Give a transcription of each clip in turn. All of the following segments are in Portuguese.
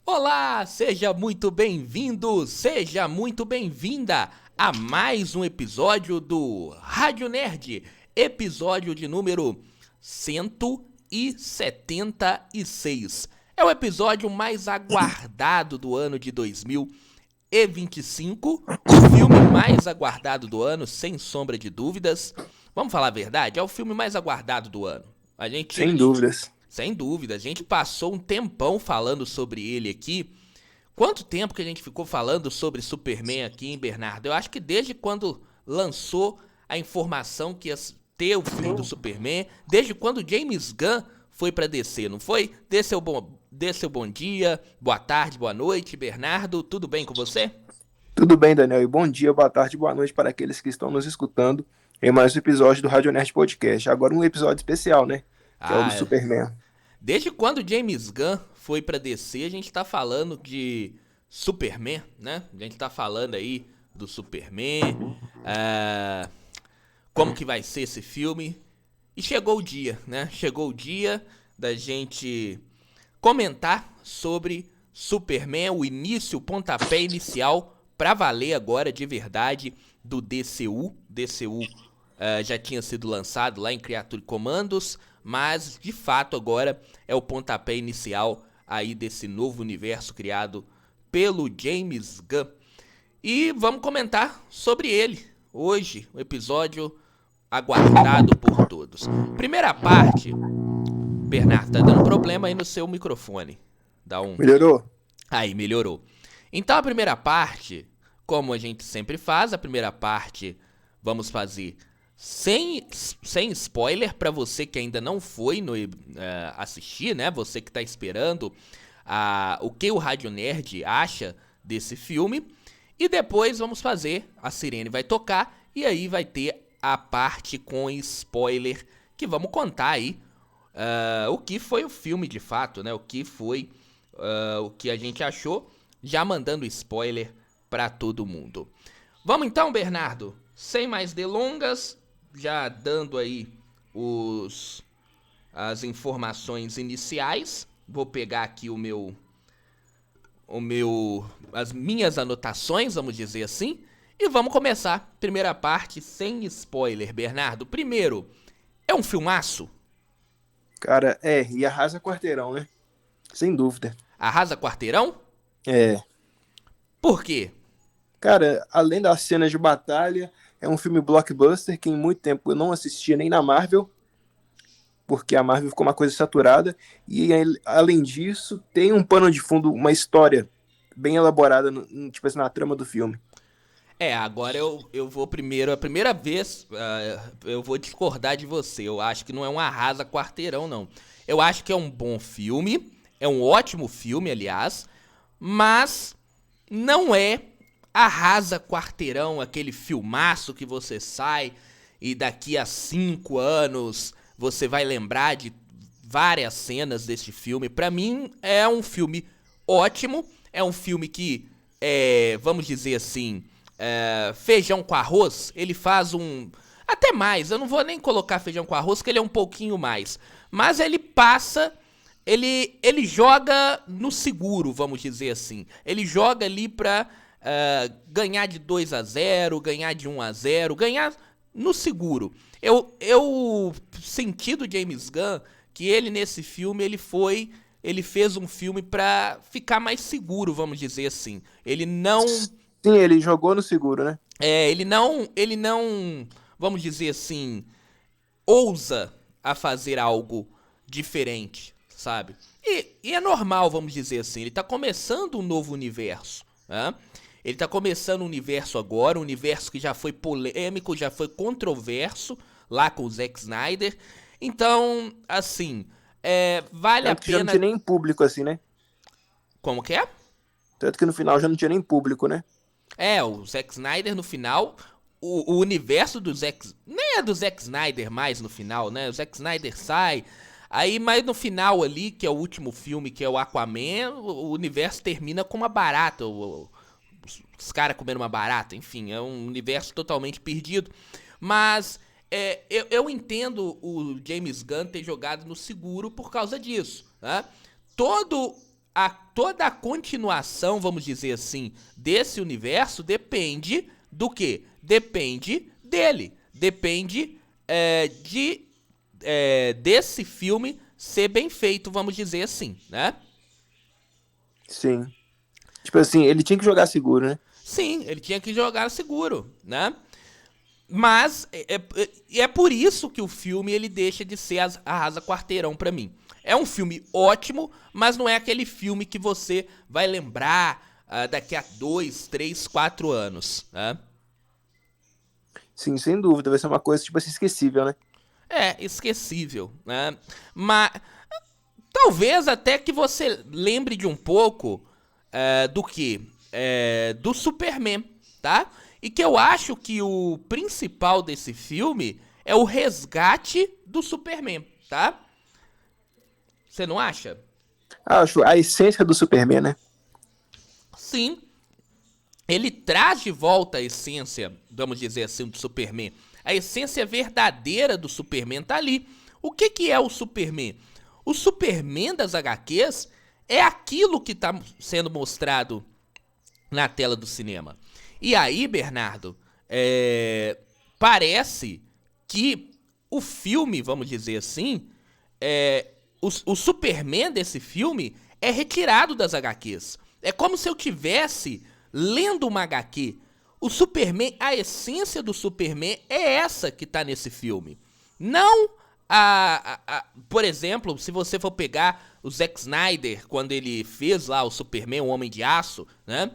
Olá, seja muito bem-vindo, seja muito bem-vinda a mais um episódio do Rádio Nerd, episódio de número 176. É o episódio mais aguardado do ano de 2025, o filme mais aguardado do ano, sem sombra de dúvidas. Vamos falar a verdade? É o filme mais aguardado do ano. A gente Sem dúvidas. Sem dúvida, a gente passou um tempão falando sobre ele aqui. Quanto tempo que a gente ficou falando sobre Superman aqui, hein, Bernardo? Eu acho que desde quando lançou a informação que ia ter o filme do Superman, desde quando James Gunn foi pra DC, não foi? Dê seu bom dia, boa tarde, boa noite, Bernardo, tudo bem com você? Tudo bem, Daniel? E bom dia, boa tarde, boa noite para aqueles que estão nos escutando em mais um episódio do Rádio Nerd Podcast. Agora um episódio especial, né? Que é o do Ah, Superman. desde quando James Gunn foi pra DC, a gente tá falando de Superman, né? A gente tá falando aí do Superman, ah, como que vai ser esse filme. E chegou o dia, né? Chegou o dia da gente comentar sobre Superman, o início, o pontapé inicial pra valer agora de verdade do DCU. DCU já tinha sido lançado lá em Creature Commandos, mas de fato agora é o pontapé inicial aí desse novo universo criado pelo James Gunn. E vamos comentar sobre ele hoje, um episódio aguardado por todos. Primeira parte, Bernardo, tá dando problema aí no seu microfone. Dá um. Melhorou? Aí, melhorou. Então a primeira parte, como a gente sempre faz, a primeira parte vamos fazer sem spoiler para você que ainda não foi no, assistir, né? Você que tá esperando o que o Rádio Nerd acha desse filme. E depois vamos fazer, a sirene vai tocar e aí vai ter a parte com spoiler que vamos contar aí o que foi o filme de fato, né? O que foi o que a gente achou, já mandando spoiler pra todo mundo. Vamos então, Bernardo, sem mais delongas, já dando aí os as informações iniciais. Vou pegar aqui as minhas anotações, vamos dizer assim, e vamos começar. Primeira parte sem spoiler, Bernardo. Primeiro, é um filmaço? Cara, e arrasa quarteirão, né? Sem dúvida. Arrasa quarteirão? É. Por quê? Cara, além das cenas de batalha, é um filme blockbuster que em muito tempo eu não assistia nem na Marvel, porque a Marvel ficou uma coisa saturada. E além disso, tem um pano de fundo, uma história bem elaborada, tipo assim, na trama do filme. Agora eu vou primeiro, a primeira vez, eu vou discordar de você. Eu acho que não é um arrasa quarteirão, não. Eu acho que é um bom filme, é um ótimo filme, aliás, mas não é arrasa quarteirão, aquele filmaço que você sai e daqui a 5 anos você vai lembrar de várias cenas deste filme. Pra mim, é um filme ótimo, é um filme que, vamos dizer assim, feijão com arroz, ele faz um. Até mais, eu não vou nem colocar feijão com arroz, que ele é um pouquinho mais. Mas ele passa. Ele joga no seguro, vamos dizer assim. Ele joga ali pra ganhar de 2-0, ganhar de 1-0, ganhar no seguro. Eu senti do James Gunn que ele nesse filme ele fez um filme pra ficar mais seguro, vamos dizer assim. Sim, ele jogou no seguro, né? Ele não, vamos dizer assim, ousa a fazer algo diferente, sabe? E é normal, vamos dizer assim, ele tá começando um novo universo, né? Ele tá começando um universo agora, um universo que já foi polêmico, já foi controverso, lá com o Zack Snyder. Então, assim, vale a Tanto que já não tinha pena. nem público, assim, né? Como que é? Tanto que no final já não tinha nem público, né? O Zack Snyder no final, o universo do Zack. Nem é do Zack Snyder mais no final, né? O Zack Snyder sai. Aí, mas no final ali, que é o último filme, que é o Aquaman, o universo termina com uma barata. Os caras comendo uma barata, enfim, é um universo totalmente perdido. Mas eu entendo o James Gunn ter jogado no seguro por causa disso, né? Todo toda a continuação, vamos dizer assim, desse universo depende do quê? Depende dele. Depende desse filme ser bem feito, vamos dizer assim, né? Sim. Tipo assim, ele tinha que jogar seguro, né? Sim, ele tinha que jogar seguro, né? Mas é por isso que o filme ele deixa de ser Arrasa Quarteirão pra mim. É um filme ótimo, mas não é aquele filme que você vai lembrar daqui a 2, 3, 4 anos, né? Sim, sem dúvida. Vai ser uma coisa, tipo assim, esquecível, né? É esquecível, né? Mas talvez até que você lembre de um pouco do que? Do Superman, tá? E que eu acho que o principal desse filme é o resgate do Superman, tá? Você não acha? Acho a essência do Superman, né? Sim. Ele traz de volta a essência, vamos dizer assim, do Superman. A essência verdadeira do Superman tá ali. O que é o Superman? O Superman das HQs é aquilo que tá sendo mostrado na tela do cinema. E aí, Bernardo, parece que o filme, vamos dizer assim, o Superman desse filme é retirado das HQs. É como se eu tivesse lendo uma HQ. O Superman, a essência do Superman é essa que tá nesse filme. Não por exemplo, se você for pegar o Zack Snyder, quando ele fez lá o Superman, o Homem de Aço, né?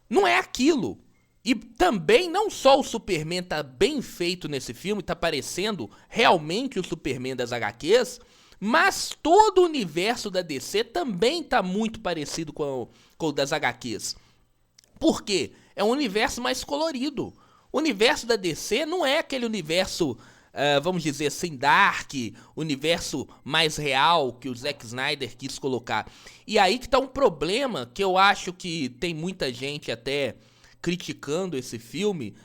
Não é aquilo. E também não só o Superman tá bem feito nesse filme, tá parecendo realmente o Superman das HQs, mas todo o universo da DC também tá muito parecido com o das HQs. Por quê? É um universo mais colorido. O universo da DC não é aquele universo, vamos dizer assim, dark, universo mais real que o Zack Snyder quis colocar. E aí que tá um problema que eu acho que tem muita gente até criticando esse filme.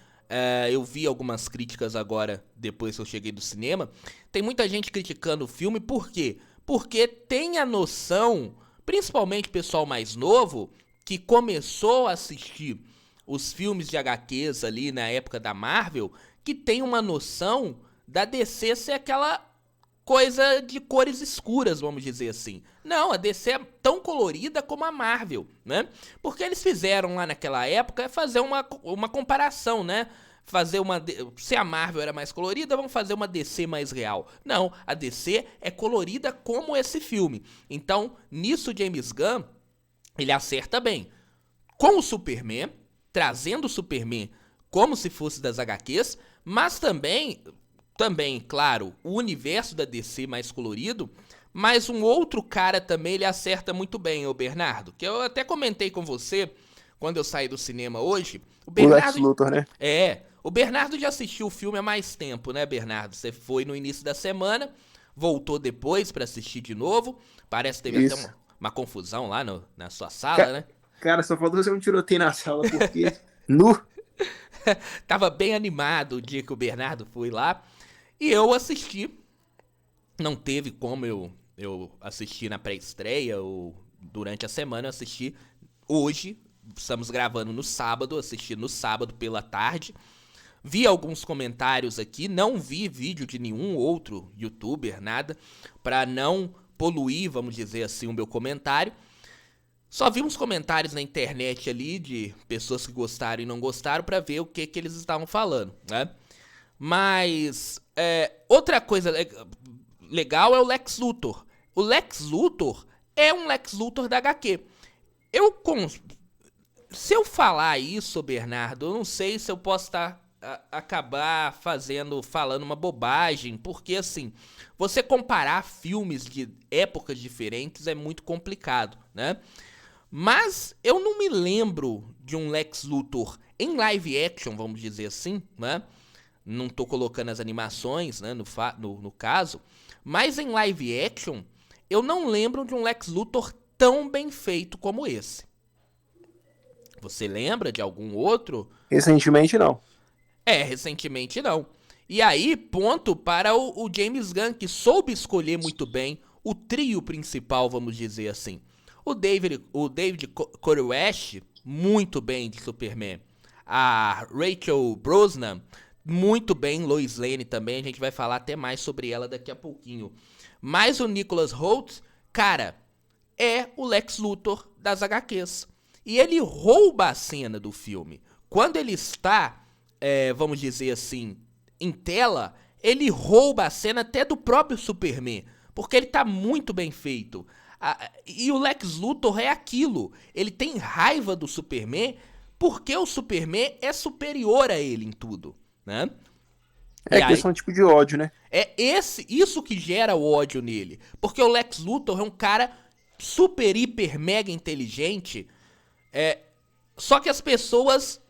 Eu vi algumas críticas agora, depois que eu cheguei do cinema. Tem muita gente criticando o filme, por quê? Porque tem a noção, principalmente pessoal mais novo, que começou a assistir os filmes de HQs ali na época da Marvel, que tem uma noção da DC ser aquela coisa de cores escuras, vamos dizer assim. Não, a DC é tão colorida como a Marvel, né? Porque eles fizeram lá naquela época fazer uma comparação, né? Se a Marvel era mais colorida, vamos fazer uma DC mais real. Não, a DC é colorida como esse filme. Então, nisso James Gunn, ele acerta bem. Com o Superman, trazendo o Superman como se fosse das HQs, mas também, claro, o universo da DC mais colorido, mas um outro cara também ele acerta muito bem, o Bernardo, que eu até comentei com você quando eu saí do cinema hoje. O Lex Luthor, né? O Bernardo já assistiu o filme há mais tempo, né, Bernardo? Você foi no início da semana, voltou depois pra assistir de novo, parece que teve até uma confusão lá na sua sala, né? Cara, só faltou ser um tiroteio na sala, porque tava bem animado o dia que o Bernardo foi lá. E eu assisti. Não teve como eu assistir na pré-estreia ou durante a semana. Eu assisti hoje. Estamos gravando no sábado. Assisti no sábado pela tarde. Vi alguns comentários aqui. Não vi vídeo de nenhum outro youtuber, nada. Pra não poluir, vamos dizer assim, o meu comentário. Só vi uns comentários na internet ali de pessoas que gostaram e não gostaram pra ver o que eles estavam falando, né? Mas outra coisa legal é o Lex Luthor. O Lex Luthor é um Lex Luthor da HQ. Se eu falar isso, Bernardo, eu não sei se eu posso acabar falando uma bobagem, porque assim, você comparar filmes de épocas diferentes é muito complicado, né? Mas eu não me lembro de um Lex Luthor em live action, vamos dizer assim, né? Não tô colocando as animações, né, no caso. Mas em live action, eu não lembro de um Lex Luthor tão bem feito como esse. Você lembra de algum outro? Recentemente, não. Recentemente não. E aí, ponto para o James Gunn, que soube escolher muito bem o trio principal, vamos dizer assim. O David Koresh, muito bem de Superman. A Rachel Brosnan, muito bem. Lois Lane também, a gente vai falar até mais sobre ela daqui a pouquinho. Mas o Nicholas Hoult, cara, é o Lex Luthor das HQs. E ele rouba a cena do filme. Quando ele está, vamos dizer assim, em tela, ele rouba a cena até do próprio Superman. Porque ele tá muito bem feito. E o Lex Luthor é aquilo. Ele tem raiva do Superman porque o Superman é superior a ele em tudo, né? É questão tipo de ódio, né? É isso que gera o ódio nele. Porque o Lex Luthor é um cara super, hiper, mega inteligente. Só que as pessoas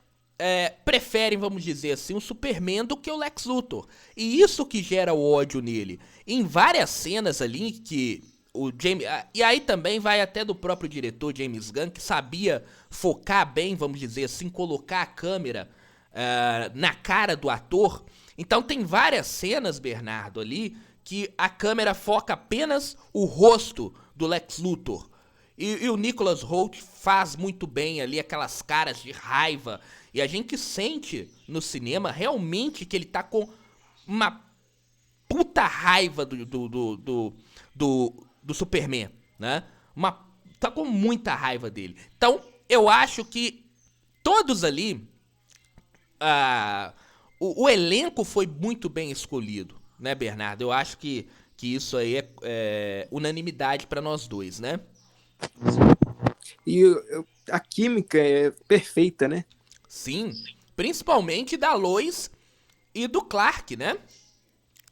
preferem, vamos dizer assim, o Superman do que o Lex Luthor. E isso que gera o ódio nele. Em várias cenas ali que o James... E aí também vai até do próprio diretor James Gunn, que sabia focar bem, vamos dizer assim, colocar a câmera na cara do ator. Então tem várias cenas, Bernardo, ali, que a câmera foca apenas o rosto do Lex Luthor. E o Nicholas Hoult faz muito bem ali aquelas caras de raiva. E a gente sente no cinema realmente que ele tá com uma puta raiva do Superman, né? Tá com muita raiva dele. Então, eu acho que todos ali... O elenco foi muito bem escolhido, né, Bernardo? Eu acho que isso aí é unanimidade pra nós dois, né? E a química é perfeita, né? Sim, principalmente da Lois e do Clark, né?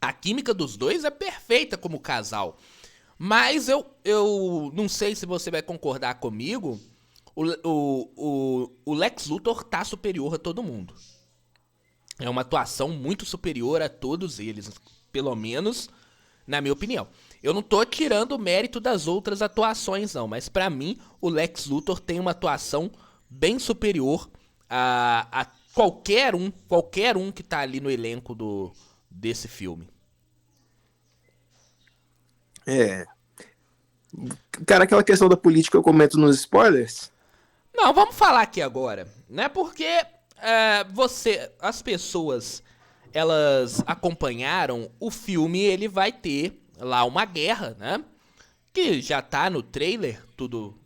A química dos dois é perfeita como casal. Mas eu não sei se você vai concordar comigo, o Lex Luthor tá superior a todo mundo. É uma atuação muito superior a todos eles, pelo menos na minha opinião. Eu não tô tirando o mérito das outras atuações não, mas pra mim o Lex Luthor tem uma atuação bem superior a qualquer um que tá ali no elenco desse filme. Cara, aquela questão da política eu comento nos spoilers. Não, vamos falar aqui agora, né? Porque as pessoas, elas acompanharam o filme, ele vai ter lá uma guerra, né? Que já tá no trailer, tudo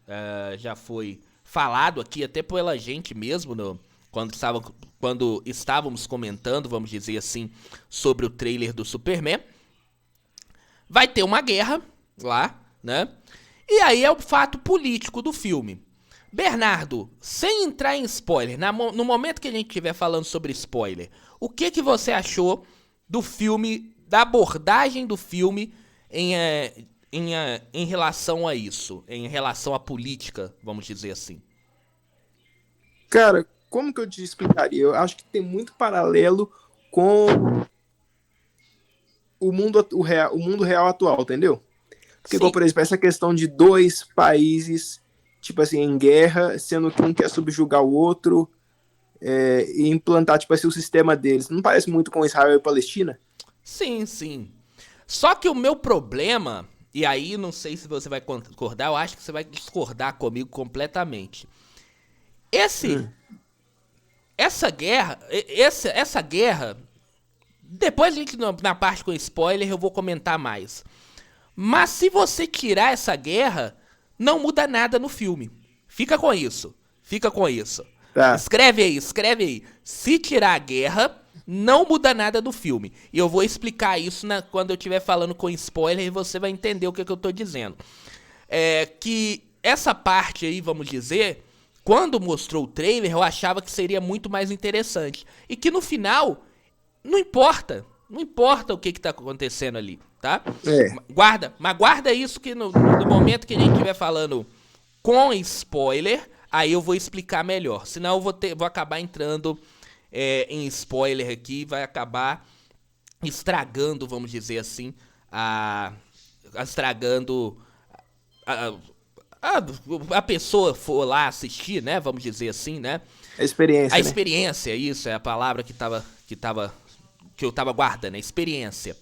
já foi falado aqui até pela gente mesmo quando estávamos comentando, vamos dizer assim, sobre o trailer do Superman. Vai ter uma guerra lá, né? E aí é o fato político do filme. Bernardo, sem entrar em spoiler, no momento que a gente estiver falando sobre spoiler, o que você achou do filme, da abordagem do filme em relação a isso, em relação à política, vamos dizer assim? Cara, como que eu te explicaria? Eu acho que tem muito paralelo com o mundo real atual, entendeu? Porque, igual, por exemplo, essa questão de dois países, tipo assim, em guerra, sendo que um quer subjugar o outro e implantar, tipo assim, o sistema deles. Não parece muito com Israel e Palestina? Sim, sim. Só que o meu problema, e aí não sei se você vai concordar, eu acho que você vai discordar comigo completamente. Essa guerra, depois a gente, na parte com spoiler, eu vou comentar mais. Mas se você tirar essa guerra, não muda nada no filme. Fica com isso. Tá. Escreve aí. Se tirar a guerra, não muda nada do filme. E eu vou explicar isso quando eu estiver falando com spoiler e você vai entender o que eu tô dizendo. Que essa parte aí, vamos dizer, quando mostrou o trailer, eu achava que seria muito mais interessante. E que no final, não importa o que tá acontecendo ali, tá? Guarda isso que no momento que a gente estiver falando com spoiler, aí eu vou explicar melhor. Senão eu vou acabar entrando em spoiler aqui, vai acabar estragando, vamos dizer assim, estragando a pessoa for lá assistir, né? Vamos dizer assim, né? A experiência. A experiência, isso é a palavra que eu tava guardando, a experiência.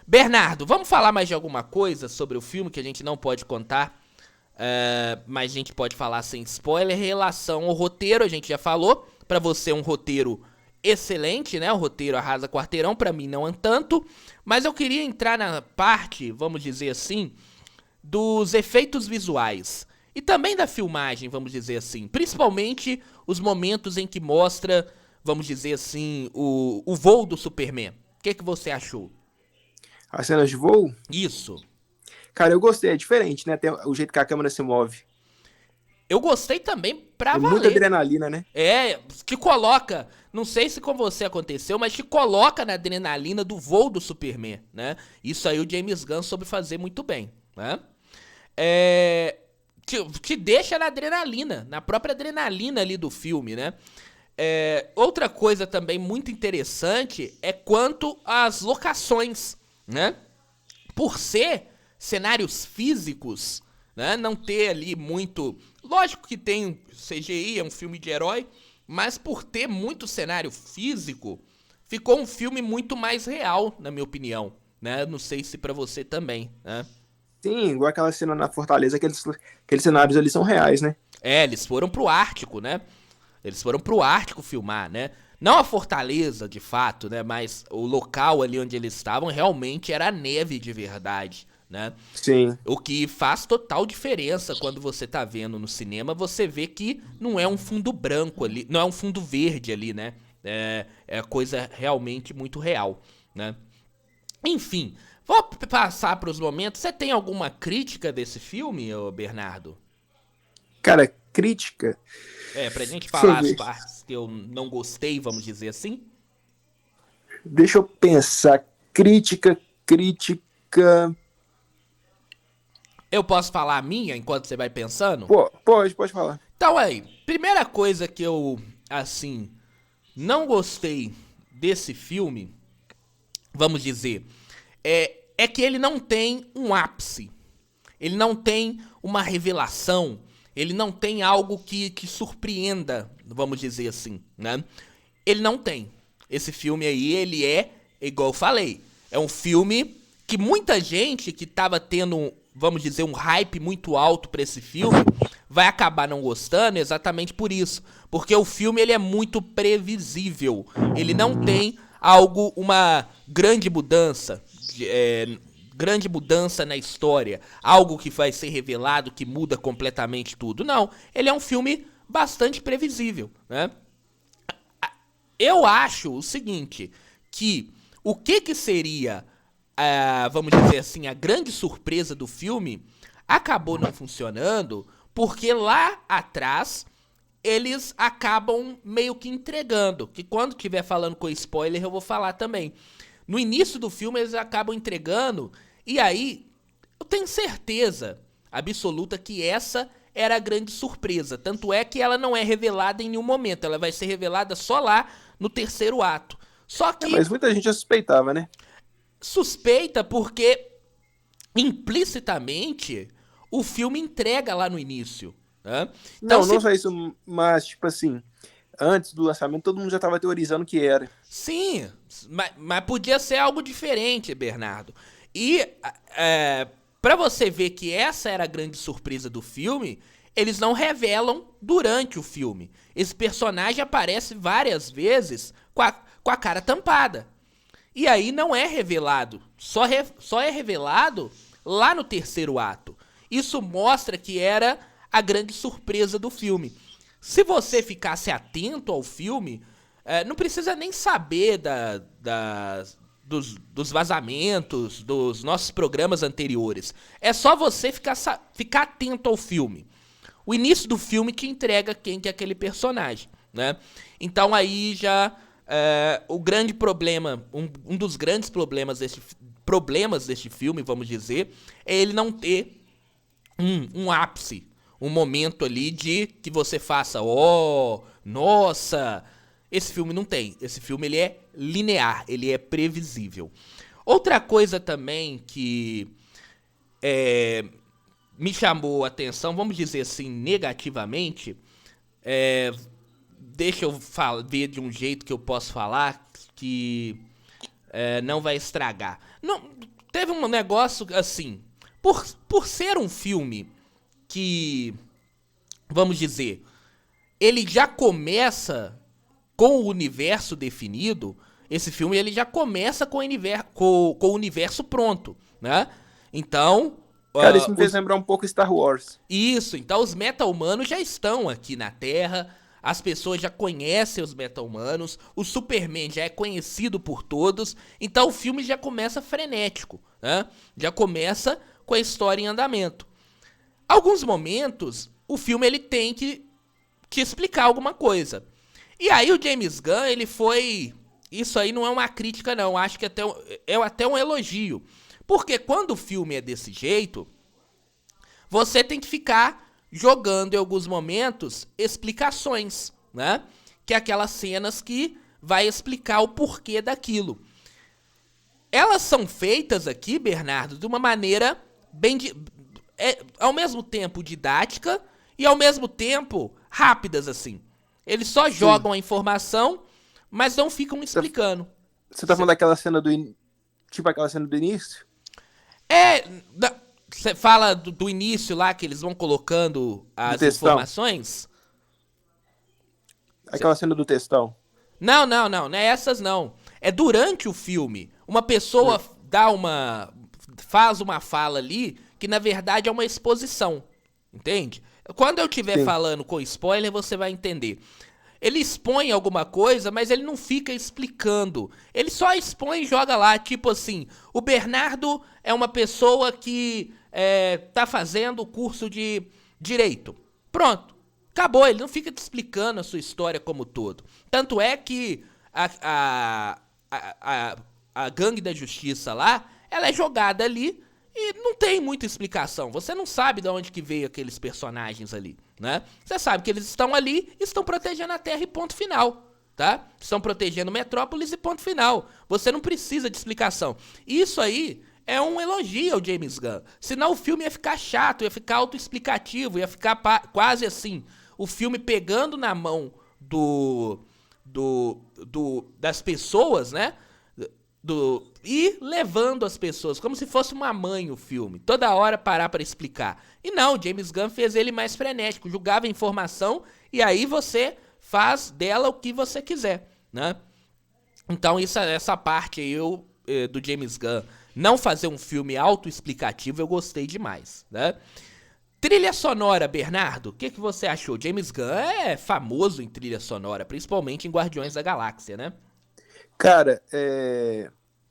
Bernardo, vamos falar mais de alguma coisa sobre o filme que a gente não pode contar mas a gente pode falar sem spoiler. Em relação ao roteiro, a gente já falou. Pra você é um roteiro excelente, né? O roteiro arrasa quarteirão, pra mim não é tanto. Mas eu queria entrar na parte, vamos dizer assim, dos efeitos visuais. E também da filmagem, vamos dizer assim. Principalmente os momentos em que mostra, vamos dizer assim, o voo do Superman. O que você achou? As cenas de voo, Isso. cara, eu gostei, é diferente, né? Tem o jeito que a câmera se move. Eu gostei também pra Tem muita valer. adrenalina, né? Te coloca, não sei se com você aconteceu, mas te coloca na adrenalina do voo do Superman, né? Isso aí o James Gunn soube fazer muito bem, né? Te deixa na adrenalina, na própria adrenalina ali do filme, né? Outra coisa também muito interessante é quanto às locações, né? Por ser cenários físicos, né? Não ter ali muito... Lógico que tem CGI, é um filme de herói, mas por ter muito cenário físico, ficou um filme muito mais real, na minha opinião, né? Não sei se pra você também, né? Sim, igual aquela cena na Fortaleza, aqueles cenários ali são reais, né? Eles foram pro Ártico, né? Eles foram pro Ártico filmar, né? Não a Fortaleza, de fato, né? Mas o local ali onde eles estavam realmente era neve de verdade, né? Sim. O que faz total diferença quando você tá vendo no cinema, você vê que não é um fundo branco ali, não é um fundo verde ali, né? É coisa realmente muito real, né? Enfim, vou passar para os momentos. Você tem alguma crítica desse filme, ô Bernardo? Cara, crítica. Pra gente Deixa eu falar as ver. partes que eu não gostei, vamos dizer assim. Deixa eu pensar. Crítica. Eu posso falar a minha enquanto você vai pensando? Pô, pode falar. Então aí, primeira coisa que eu, assim, não gostei desse filme, vamos dizer, é que ele não tem um ápice. Ele não tem uma revelação. Ele não tem algo que surpreenda, vamos dizer assim, né? Ele não tem. Esse filme aí, ele igual eu falei, é um filme que muita gente que tava tendo, vamos dizer, um hype muito alto pra esse filme, vai acabar não gostando exatamente por isso. Porque o filme, ele é muito previsível. Ele não tem uma grande mudança, grande mudança na história, algo que vai ser revelado que muda completamente tudo. Não, ele é um filme bastante previsível, né? Eu acho o seguinte, que o que seria, vamos dizer assim, a grande surpresa do filme acabou não funcionando porque lá atrás eles acabam meio que entregando, que quando estiver falando com spoiler eu vou falar também. No início do filme eles acabam entregando, e aí eu tenho certeza absoluta que essa era a grande surpresa. Tanto é que ela não é revelada em nenhum momento, ela vai ser revelada só lá no terceiro ato. Só que Mas muita gente já suspeitava, né? suspeita porque implicitamente o filme entrega lá no início, né? Então Não se só isso, mas, tipo assim, antes do lançamento, todo mundo já tava teorizando que era. sim, mas podia ser algo diferente, Bernardo. E para você ver que essa era a grande surpresa do filme, eles não revelam durante o filme. Esse personagem aparece várias vezes com a cara tampada. E aí não é revelado. Só é revelado lá no terceiro ato. Isso mostra que era a grande surpresa do filme. Se você ficasse atento ao filme, não precisa nem saber dos vazamentos, dos nossos programas anteriores. É só você ficar atento ao filme. O início do filme te entrega quem que é aquele personagem, né? Então aí já o grande problema, um dos grandes problemas deste filme, vamos dizer, é ele não ter um ápice, um momento ali de que você faça, nossa, esse filme não tem. Esse filme ele é linear, ele é previsível. Outra coisa também que me chamou a atenção, vamos dizer assim, negativamente, deixa eu ver de um jeito que eu posso falar que não vai estragar. Não, teve um negócio assim, por ser um filme que, vamos dizer, ele já começa com o universo definido. Esse filme ele já começa com o universo pronto, né? Então... Cara, isso me fez lembrar um pouco Star Wars. Isso, então os meta-humanos já estão aqui na Terra, as pessoas já conhecem os meta-humanos, o Superman já é conhecido por todos, então o filme já começa frenético, né? Já começa com a história em andamento. Alguns momentos, o filme ele tem que explicar alguma coisa. E aí o James Gunn, ele foi... Isso aí não é uma crítica não, acho que é até um elogio. Porque quando o filme é desse jeito, você tem que ficar jogando em alguns momentos explicações, né? Que é aquelas cenas que vai explicar o porquê daquilo. Elas são feitas aqui, Bernardo, de uma maneira bem... ao mesmo tempo didática e ao mesmo tempo rápidas, assim. Eles só jogam a informação, mas não ficam explicando. Você tá falando daquela cena tipo aquela cena do início? Você fala do início lá, que eles vão colocando as informações? Aquela cena do textão. Não é essas não. É durante o filme. Uma pessoa faz uma fala ali, que na verdade é uma exposição. Entende? Quando eu estiver falando com spoiler, você vai entender. Ele expõe alguma coisa, mas ele não fica explicando. Ele só expõe e joga lá, tipo assim, o Bernardo é uma pessoa que tá fazendo o curso de Direito. Pronto, acabou, ele não fica te explicando a sua história como todo. Tanto é que a gangue da justiça lá, ela é jogada ali e não tem muita explicação. Você não sabe de onde que veio aqueles personagens ali, né? Você sabe que eles estão ali e estão protegendo a Terra e ponto final, tá? Estão protegendo Metrópolis e ponto final. Você não precisa de explicação. Isso aí é um elogio ao James Gunn. Senão o filme ia ficar chato, ia ficar autoexplicativo, ia ficar quase assim, o filme pegando na mão das pessoas, né? E levando as pessoas, como se fosse uma mãe o filme, toda hora parar para explicar. E não, James Gunn fez ele mais frenético, jogava a informação e aí você faz dela o que você quiser, né? Então essa parte aí do James Gunn não fazer um filme autoexplicativo eu gostei demais, né? Trilha sonora, Bernardo, o que você achou? James Gunn é famoso em trilha sonora, principalmente em Guardiões da Galáxia, né? Cara,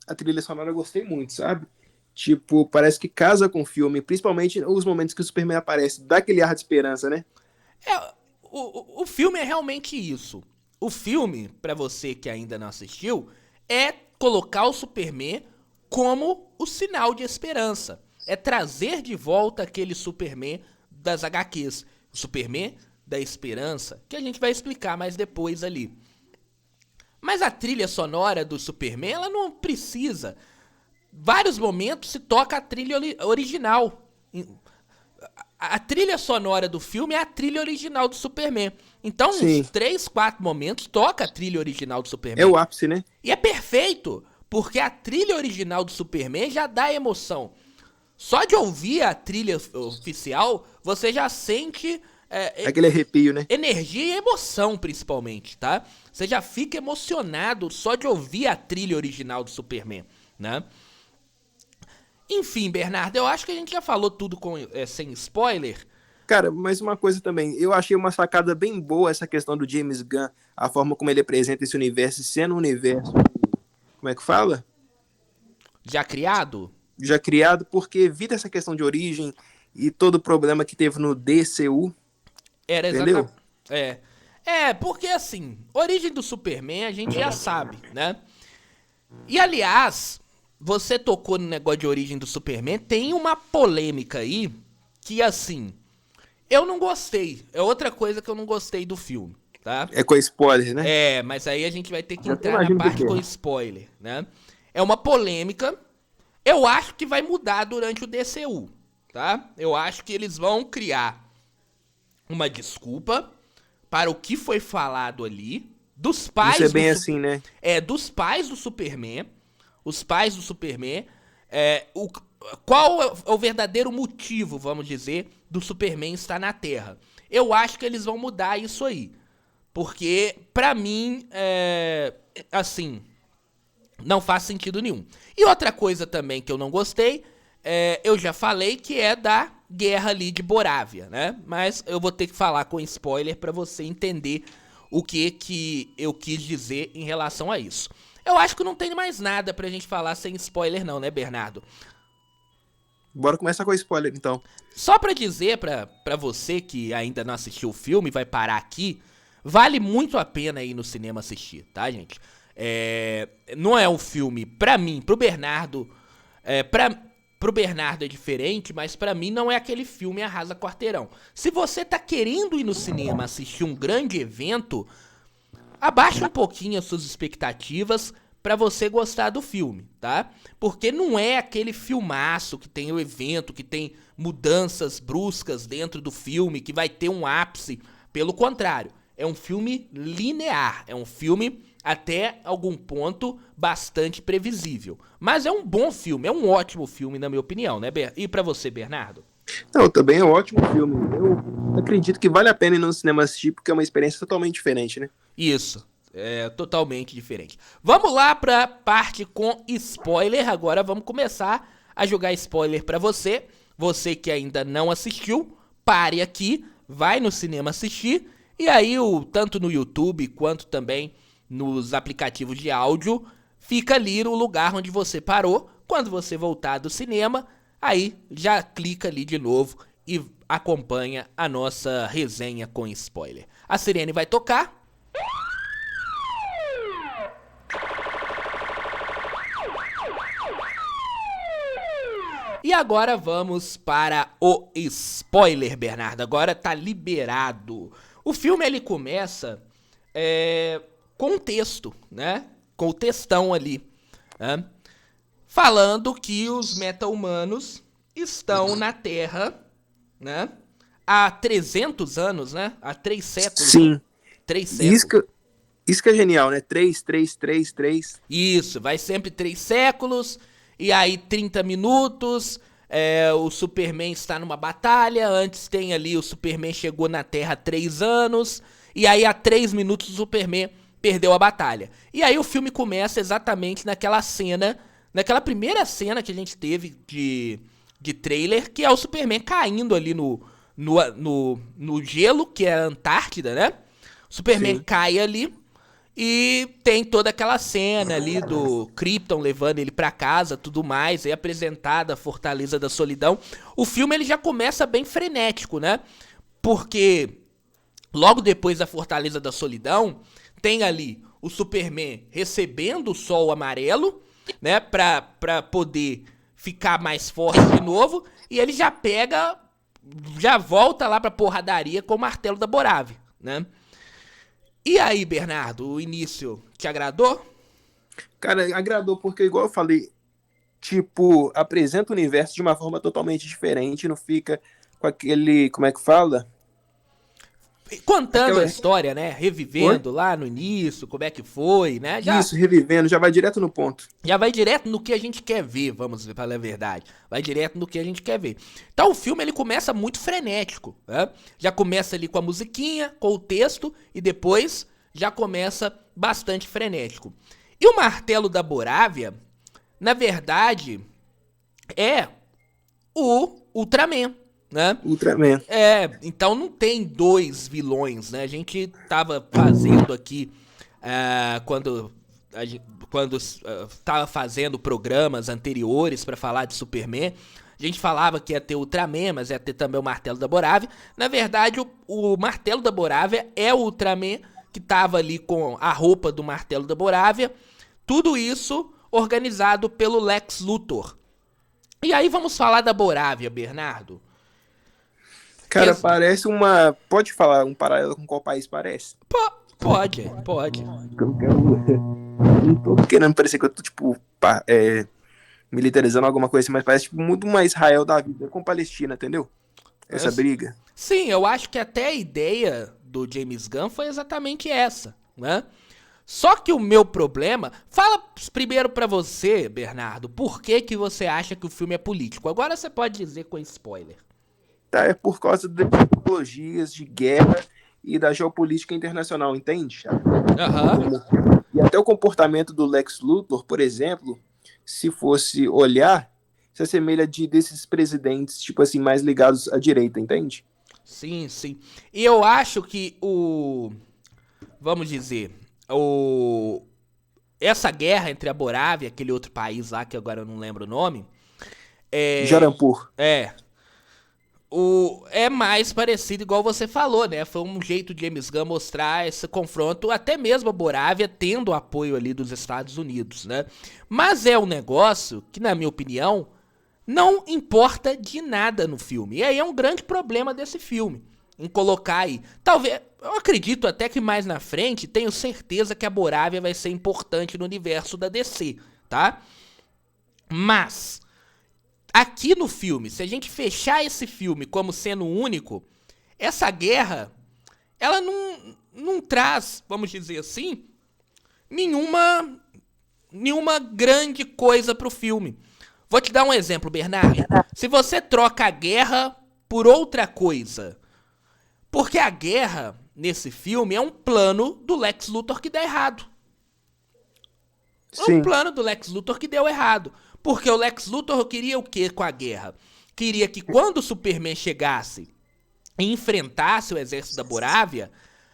a trilha sonora eu gostei muito, sabe? Tipo, parece que casa com o filme, principalmente os momentos que o Superman aparece, dá aquele ar de esperança, né? O filme é realmente isso. O filme, pra você que ainda não assistiu, é colocar o Superman como o sinal de esperança. É trazer de volta aquele Superman das HQs. O Superman da esperança, que a gente vai explicar mais depois ali. Mas a trilha sonora do Superman, ela não precisa. Vários momentos se toca a trilha original. A trilha sonora do filme é a trilha original do Superman. Então, uns 3, 4 momentos toca a trilha original do Superman. É o ápice, né? E é perfeito, porque a trilha original do Superman já dá emoção. Só de ouvir a trilha oficial, você já sente... aquele arrepio, né? Energia e emoção, principalmente, tá? Você já fica emocionado só de ouvir a trilha original do Superman, né? Enfim, Bernardo, eu acho que a gente já falou tudo sem spoiler. Cara, mas uma coisa também, eu achei uma sacada bem boa essa questão do James Gunn, a forma como ele apresenta esse universo, sendo um universo, como é que fala? Já criado? Já criado, porque evita essa questão de origem e todo o problema que teve no DCU. Era entendeu? Porque assim, origem do Superman a gente já sabe, né? E aliás, você tocou no negócio de origem do Superman, tem uma polêmica aí que assim, eu não gostei. É outra coisa que eu não gostei do filme, tá? É com spoiler, né? Mas aí a gente vai ter que entrar na parte com spoiler, né? É uma polêmica. Eu acho que vai mudar durante o DCU, tá? Eu acho que eles vão criar uma desculpa para o que foi falado ali dos pais. Isso é bem assim, né? Dos pais do Superman. Os pais do Superman. Qual é o verdadeiro motivo, vamos dizer, do Superman estar na Terra. Eu acho que eles vão mudar isso aí. Porque, pra mim, assim, não faz sentido nenhum. E outra coisa também que eu não gostei, eu já falei que é da guerra ali de Borávia, né? Mas eu vou ter que falar com spoiler pra você entender o que eu quis dizer em relação a isso. Eu acho que não tem mais nada pra gente falar sem spoiler não, né, Bernardo? Bora começar com o spoiler, então. Só pra dizer pra você que ainda não assistiu o filme, vai parar aqui, vale muito a pena ir no cinema assistir, tá, gente? Não é um filme, pra mim, pro Bernardo, pro Bernardo é diferente, mas pra mim não é aquele filme arrasa quarteirão. Se você tá querendo ir no cinema assistir um grande evento, abaixa um pouquinho as suas expectativas pra você gostar do filme, tá? Porque não é aquele filmaço que tem o evento, que tem mudanças bruscas dentro do filme, que vai ter um ápice. Pelo contrário, é um filme linear, é um filme até algum ponto bastante previsível. Mas é um bom filme, é um ótimo filme na minha opinião, né? E pra você, Bernardo? Não, também é um ótimo filme. Eu acredito que vale a pena ir no cinema assistir, porque é uma experiência totalmente diferente, né? Isso, é totalmente diferente. Vamos lá pra parte com spoiler. Agora vamos começar a jogar spoiler pra você. Você que ainda não assistiu, pare aqui, vai no cinema assistir. E aí, tanto no YouTube quanto também nos aplicativos de áudio, fica ali o lugar onde você parou. Quando você voltar do cinema, aí já clica ali de novo e acompanha a nossa resenha com spoiler. A sirene vai tocar. E agora vamos para o spoiler, Bernardo. Agora tá liberado. O filme ele começa com um texto, né? Com o textão ali, né? Falando que os meta-humanos estão na Terra, né? Há 300 anos, né? Há 3 séculos. Sim. 3 séculos. Isso que é genial, né? 3, 3, 3, 3. Isso, vai sempre 3 séculos, e aí 30 minutos, o Superman está numa batalha, antes tem ali o Superman chegou na Terra há 3 anos, e aí há 3 minutos o Superman perdeu a batalha. E aí o filme começa exatamente naquela cena, naquela primeira cena que a gente teve de trailer, que é o Superman caindo ali no gelo, que é a Antártida, né? O Superman Sim. cai ali. E tem toda aquela cena ali do Krypton levando ele pra casa, tudo mais, aí apresentada a Fortaleza da Solidão. O filme ele já começa bem frenético, né? Porque logo depois da Fortaleza da Solidão, tem ali o Superman recebendo o sol amarelo, né? Pra poder ficar mais forte de novo. E ele já volta lá pra porradaria com o martelo da Borávia, né? E aí, Bernardo, o início te agradou? Cara, agradou porque, igual eu falei, tipo, apresenta o universo de uma forma totalmente diferente, não fica com aquele, como é que fala? Contando a Aquela... história, né? Revivendo lá no início, como é que foi, né? Isso, revivendo, já vai direto no ponto. Já vai direto no que a gente quer ver, vamos falar a verdade. Vai direto no que a gente quer ver. Então o filme ele começa muito frenético, né? Já começa ali com a musiquinha, com o texto, e depois já começa bastante frenético. E o martelo da Borávia, na verdade, é o Ultraman, né? Ultraman. Então não tem 2 vilões, né? A gente tava fazendo aqui, quando tava fazendo programas anteriores pra falar de Superman, a gente falava que ia ter Ultraman, mas ia ter também o Martelo da Borávia. Na verdade, o Martelo da Borávia é o Ultraman que tava ali com a roupa do Martelo da Borávia. Tudo isso organizado pelo Lex Luthor. E aí vamos falar da Borávia, Bernardo. Cara, parece uma... Pode falar um paralelo com qual país parece? Pode. Não tô querendo parecer que eu tô, tipo, militarizando alguma coisa assim, mas parece tipo, muito uma Israel da vida com Palestina, entendeu? Essa briga. Sim, eu acho que até a ideia do James Gunn foi exatamente essa, né? Só que o meu problema... Fala primeiro pra você, Bernardo, por que você acha que o filme é político. Agora você pode dizer com spoiler. tá? É por causa das tecnologias de guerra e da geopolítica internacional, entende? Aham. E até o comportamento do Lex Luthor, por exemplo, se fosse olhar, se assemelha desses presidentes, tipo assim, mais ligados à direita, entende? Sim, sim. E eu acho que o. Vamos dizer. O. Essa guerra entre a Borávia e aquele outro país lá, que agora eu não lembro o nome. É. Jarampur. É. É mais parecido, igual você falou, né? Foi um jeito de James Gunn mostrar esse confronto, até mesmo a Borávia tendo o apoio ali dos Estados Unidos, né? Mas é um negócio que, na minha opinião, não importa de nada no filme. E aí é um grande problema desse filme. Em colocar aí. Talvez. Eu acredito até que mais na frente, tenho certeza que a Borávia vai ser importante no universo da DC, tá? Mas. Aqui no filme, se a gente fechar esse filme como sendo único, essa guerra, ela não traz, vamos dizer assim, nenhuma grande coisa pro filme. Vou te dar um exemplo, Bernardo. Se você troca a guerra por outra coisa, porque a guerra nesse filme é um plano do Lex Luthor que dá errado. É um Sim. plano do Lex Luthor que deu errado. Porque o Lex Luthor queria o que com a guerra? Queria que quando o Superman chegasse e enfrentasse o exército da Borávia,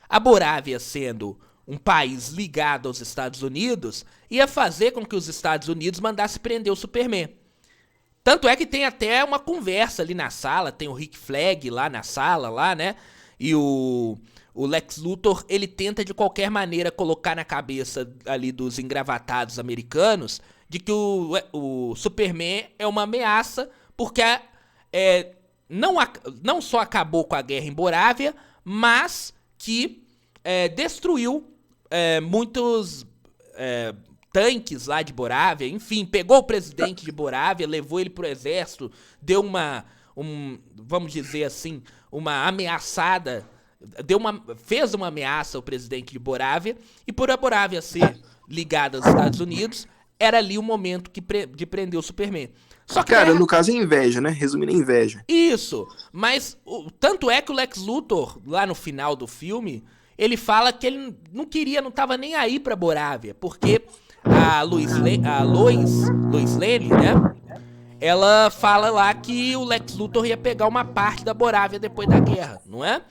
a Borávia sendo um país ligado aos Estados Unidos, ia fazer com que os Estados Unidos mandassem prender o Superman. Tanto é que tem até uma conversa ali na sala, tem o Rick Flag lá na sala, lá, né? E o Lex Luthor, ele tenta de qualquer maneira colocar na cabeça ali dos engravatados americanos de que o Superman é uma ameaça, porque não só acabou com a guerra em Borávia, mas que destruiu muitos tanques lá de Borávia, enfim, pegou o presidente de Borávia, levou ele pro exército, deu vamos dizer assim, uma ameaçada, fez uma ameaça ao presidente de Borávia, e por a Borávia ser ligada aos Estados Unidos, era ali o momento de prender o Superman. Só que Cara, no caso é inveja, né? Resumindo, é inveja. isso, mas tanto é que o Lex Luthor, lá no final do filme, ele fala que ele não queria, não tava nem aí pra Borávia, porque a Lois Lane, né? Ela fala lá que o Lex Luthor ia pegar uma parte da Borávia depois da guerra, não é?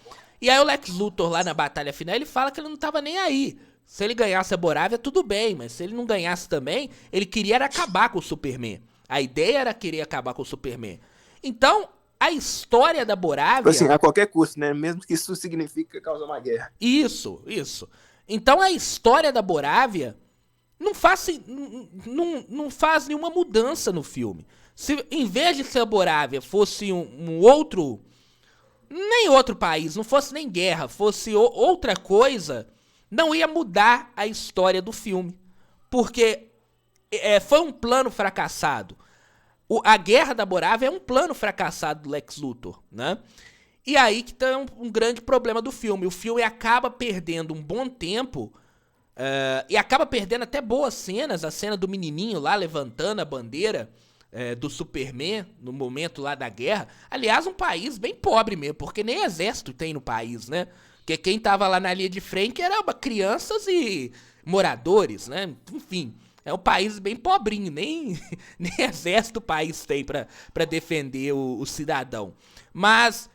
E aí o Lex Luthor lá na batalha final, ele fala que ele não tava nem aí. Se ele ganhasse a Borávia, tudo bem, mas se ele não ganhasse também, ele queria era acabar com o Superman. A ideia era querer acabar com o Superman. Então, a história da Borávia... Assim, a qualquer custo, né? Mesmo que isso signifique causar uma guerra. Isso. Então, a história da Borávia não faz nenhuma mudança no filme. Se em vez de ser a Borávia fosse um outro... Nem outro país, não fosse nem guerra, fosse outra coisa, não ia mudar a história do filme. Porque foi um plano fracassado. A guerra da Borávia é um plano fracassado do Lex Luthor, né? E aí que tá um grande problema do filme. O filme acaba perdendo um bom tempo e acaba perdendo até boas cenas. A cena do menininho lá levantando a bandeira do Superman no momento lá da guerra. Aliás, um país bem pobre mesmo, porque nem exército tem no país, né? Porque quem tava lá na linha de frente eram crianças e moradores, né? Enfim, é um país bem pobrinho, nem exército o país tem pra defender o cidadão. Mas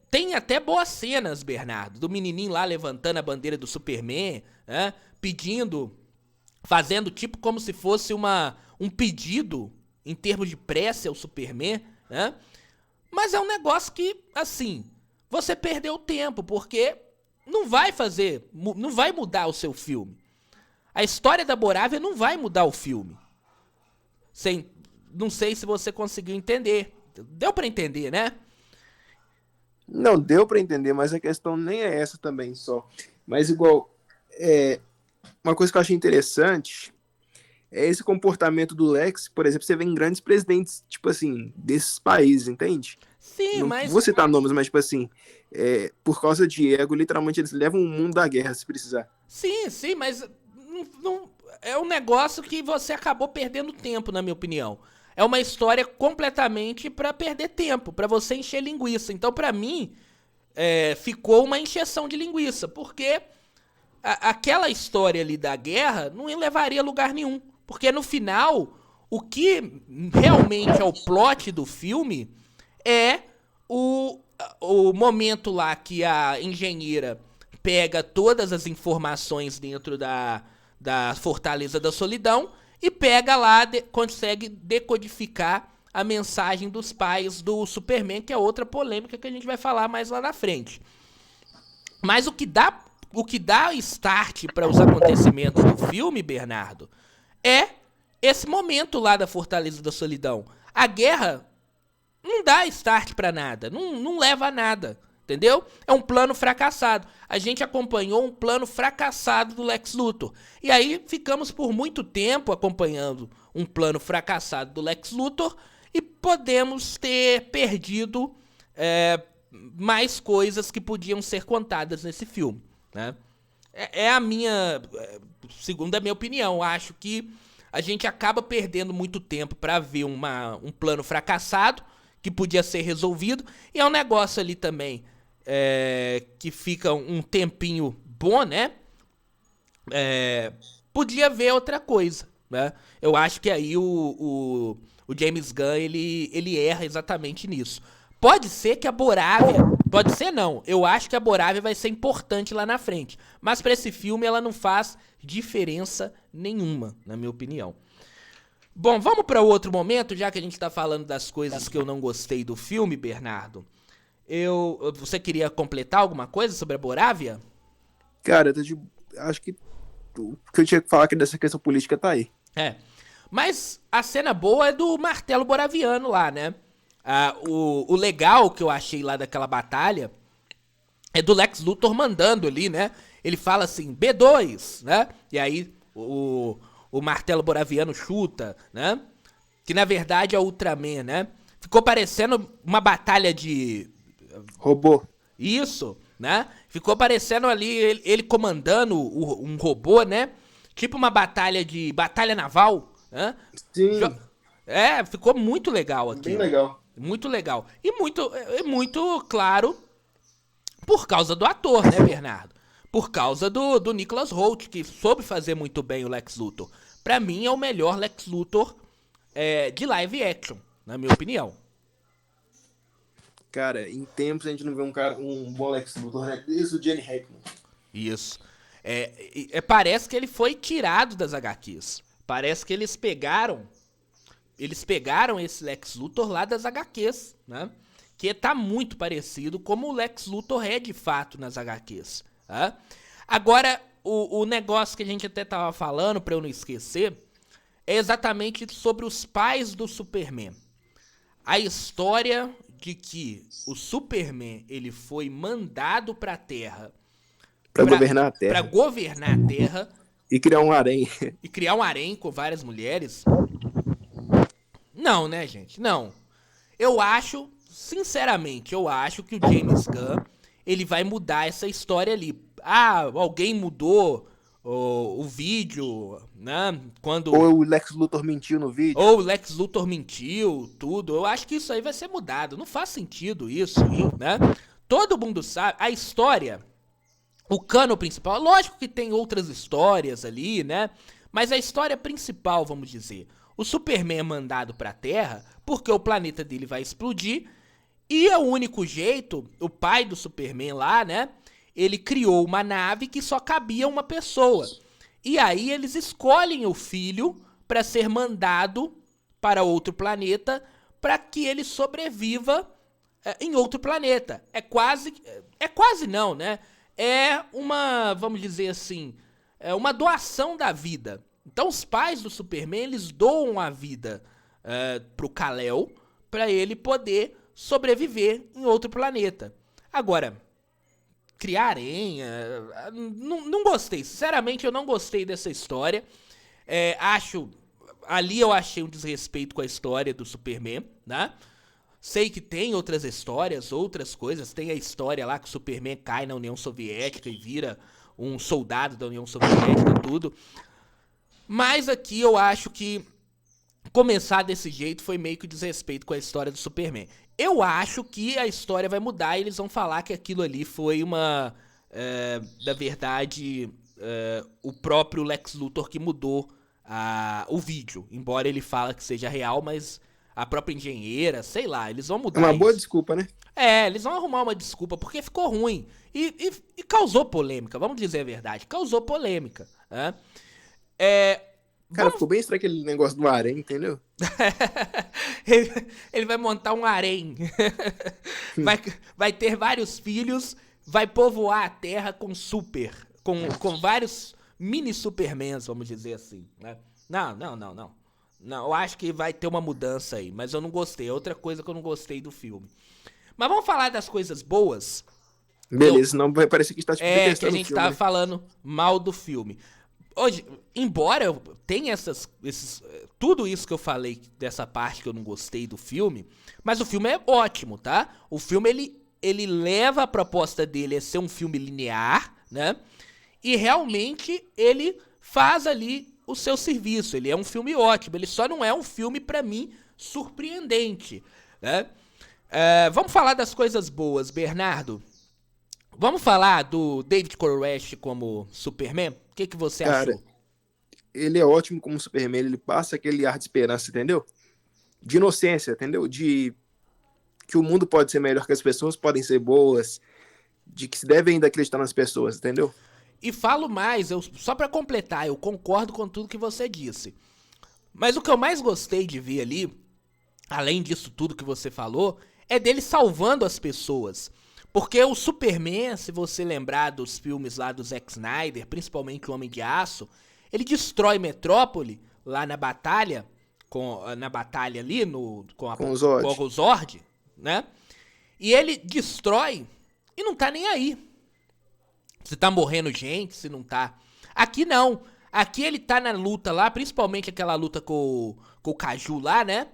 tem até boas cenas, Bernardo, do menininho lá levantando a bandeira do Superman, né? Fazendo tipo como se fosse um pedido em termos de prece ao Superman, né? Mas é um negócio que, assim, você perdeu tempo, porque não vai mudar o seu filme. A história da Borávia não vai mudar o filme. Não sei se você conseguiu entender. Deu pra entender, né? Não, deu pra entender, mas a questão nem é essa também só. Mas igual, uma coisa que eu achei interessante é esse comportamento do Lex, por exemplo, você vê em grandes presidentes, tipo assim, desses países, entende? Sim, Não mas... vou citar nomes, mas tipo assim, por causa de ego, literalmente eles levam o mundo à guerra, se precisar. Sim, mas é um negócio que você acabou perdendo tempo, na minha opinião. é uma história completamente pra perder tempo, pra você encher linguiça. Então, pra mim, ficou uma encheção de linguiça, porque aquela história ali da guerra não levaria a lugar nenhum. Porque no final, o que realmente é o plot do filme é o momento lá que a engenheira pega todas as informações dentro da Fortaleza da Solidão e pega lá, consegue decodificar a mensagem dos pais do Superman, que é outra polêmica que a gente vai falar mais lá na frente. Mas o que dá start para os acontecimentos do filme, Bernardo, é esse momento lá da Fortaleza da Solidão. A guerra não dá start pra nada, não leva a nada, entendeu? É um plano fracassado. A gente acompanhou um plano fracassado do Lex Luthor. E aí ficamos por muito tempo acompanhando um plano fracassado do Lex Luthor e podemos ter perdido mais coisas que podiam ser contadas nesse filme, né? Segundo a minha opinião, acho que a gente acaba perdendo muito tempo pra ver um plano fracassado que podia ser resolvido, e é um negócio ali também que fica um tempinho bom, né? Podia ver outra coisa, né? Eu acho que aí o James Gunn, ele erra exatamente nisso. Pode ser que a Borávia... Pode ser não. Eu acho que a Borávia vai ser importante lá na frente. Mas pra esse filme ela não faz diferença nenhuma, na minha opinião. Bom, vamos para outro momento, já que a gente tá falando das coisas que eu não gostei do filme, Bernardo. Você queria completar alguma coisa sobre a Borávia? Cara, acho que o que eu tinha que falar aqui dessa questão política tá aí. Mas a cena boa é do martelo boraviano lá, né? O legal que eu achei lá daquela batalha é do Lex Luthor mandando ali, né? Ele fala assim, B2, né? E aí o martelo boraviano chuta, né? Que na verdade é o Ultraman, né? Ficou parecendo uma batalha de... Robô. Isso, né? Ficou parecendo ali ele comandando um robô, né? Tipo uma batalha naval, né? Sim. Ficou muito legal aqui. Bem legal. Muito legal. E muito claro por causa do ator, né, Bernardo? Por causa do Nicholas Hoult, que soube fazer muito bem o Lex Luthor. Pra mim é o melhor Lex Luthor de live action, na minha opinião. Cara, em tempos a gente não vê um bom Lex Luthor, né? Desde o Gene Hackman. Isso. Parece que ele foi tirado das HQs. Parece que eles pegaram esse Lex Luthor lá das HQs, né? Que tá muito parecido como o Lex Luthor é de fato nas HQs. Tá? Agora, o negócio que a gente até tava falando, pra eu não esquecer, é exatamente sobre os pais do Superman. A história de que o Superman ele foi mandado pra Terra pra governar a Terra. Pra governar a Terra. E criar um harém. E criar um harém com várias mulheres. Não, né, gente? Não. Sinceramente, eu acho que o James Gunn, ele vai mudar essa história ali. Alguém mudou o vídeo, né? Ou o Lex Luthor mentiu no vídeo. Ou o Lex Luthor mentiu, tudo. Eu acho que isso aí vai ser mudado. Não faz sentido isso, né? Todo mundo sabe. A história, o cano principal, lógico que tem outras histórias ali, né? Mas a história principal, vamos dizer, o Superman é mandado pra Terra porque o planeta dele vai explodir e é o único jeito, o pai do Superman lá, né? Ele criou uma nave que só cabia uma pessoa. E aí eles escolhem o filho pra ser mandado para outro planeta para que ele sobreviva em outro planeta. É quase não, né? É uma, vamos dizer assim, uma doação da vida. Então os pais do Superman, eles doam a vida pro Kal-El pra ele poder sobreviver em outro planeta. Agora, criar aranha, não gostei. Sinceramente, eu não gostei dessa história. Ali eu achei um desrespeito com a história do Superman, né? Sei que tem outras histórias, outras coisas. Tem a história lá que o Superman cai na União Soviética e vira um soldado da União Soviética e tudo. Mas aqui eu acho que começar desse jeito foi meio que desrespeito com a história do Superman. Eu acho que a história vai mudar e eles vão falar que aquilo ali foi na verdade, o próprio Lex Luthor que mudou o vídeo. Embora ele fala que seja real, mas a própria engenheira, sei lá, eles vão mudar É uma boa isso. desculpa, né? Eles vão arrumar uma desculpa, porque ficou ruim. E causou polêmica, vamos dizer a verdade. Causou polêmica. Né? Cara, ficou bem estranho aquele negócio do harém, entendeu? Ele vai montar um harém. vai ter vários filhos, vai povoar a Terra com vários mini Supermans, vamos dizer assim. Né? Não, eu acho que vai ter uma mudança aí, mas eu não gostei. É outra coisa que eu não gostei do filme. Mas vamos falar das coisas boas? Beleza, senão vai parecer que está tipo, que a gente filme, tava né? falando mal do filme. Hoje, embora eu tenha tudo isso que eu falei dessa parte que eu não gostei do filme, mas o filme é ótimo, tá? O filme, ele leva a proposta dele a ser um filme linear, né? E realmente ele faz ali o seu serviço. Ele é um filme ótimo. Ele só não é um filme, pra mim, surpreendente, né? Vamos falar das coisas boas, Bernardo. Vamos falar do David Koresh como Superman? O que você Cara, achou? ele é ótimo como Superman, ele passa aquele ar de esperança, entendeu? De inocência, entendeu? De que o mundo pode ser melhor, que as pessoas podem ser boas, de que se deve ainda acreditar nas pessoas, entendeu? E falo mais, só pra completar, eu concordo com tudo que você disse. Mas o que eu mais gostei de ver ali, além disso tudo que você falou, é dele salvando as pessoas. Porque o Superman, se você lembrar dos filmes lá do Zack Snyder, principalmente o Homem de Aço, ele destrói Metrópole lá na batalha, ali Com os Zod. com o Zord, né? E ele destrói e não tá nem aí. Se tá morrendo gente, se não tá. Aqui não. Aqui ele tá na luta lá, principalmente aquela luta com o Caju lá, né?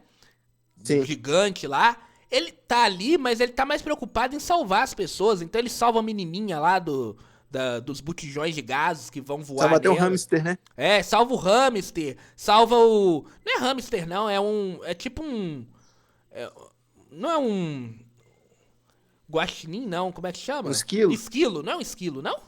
Sim. O gigante lá. Ele tá ali, mas ele tá mais preocupado em salvar as pessoas. Então ele salva a menininha lá dos botijões de gases que vão voar Salva até o nela. hamster, né? Salva o hamster. Salva o... Não é hamster, não. É tipo um... não é um... Guaxinim, não. Como é que chama? Um esquilo? Esquilo. Não é um esquilo, não?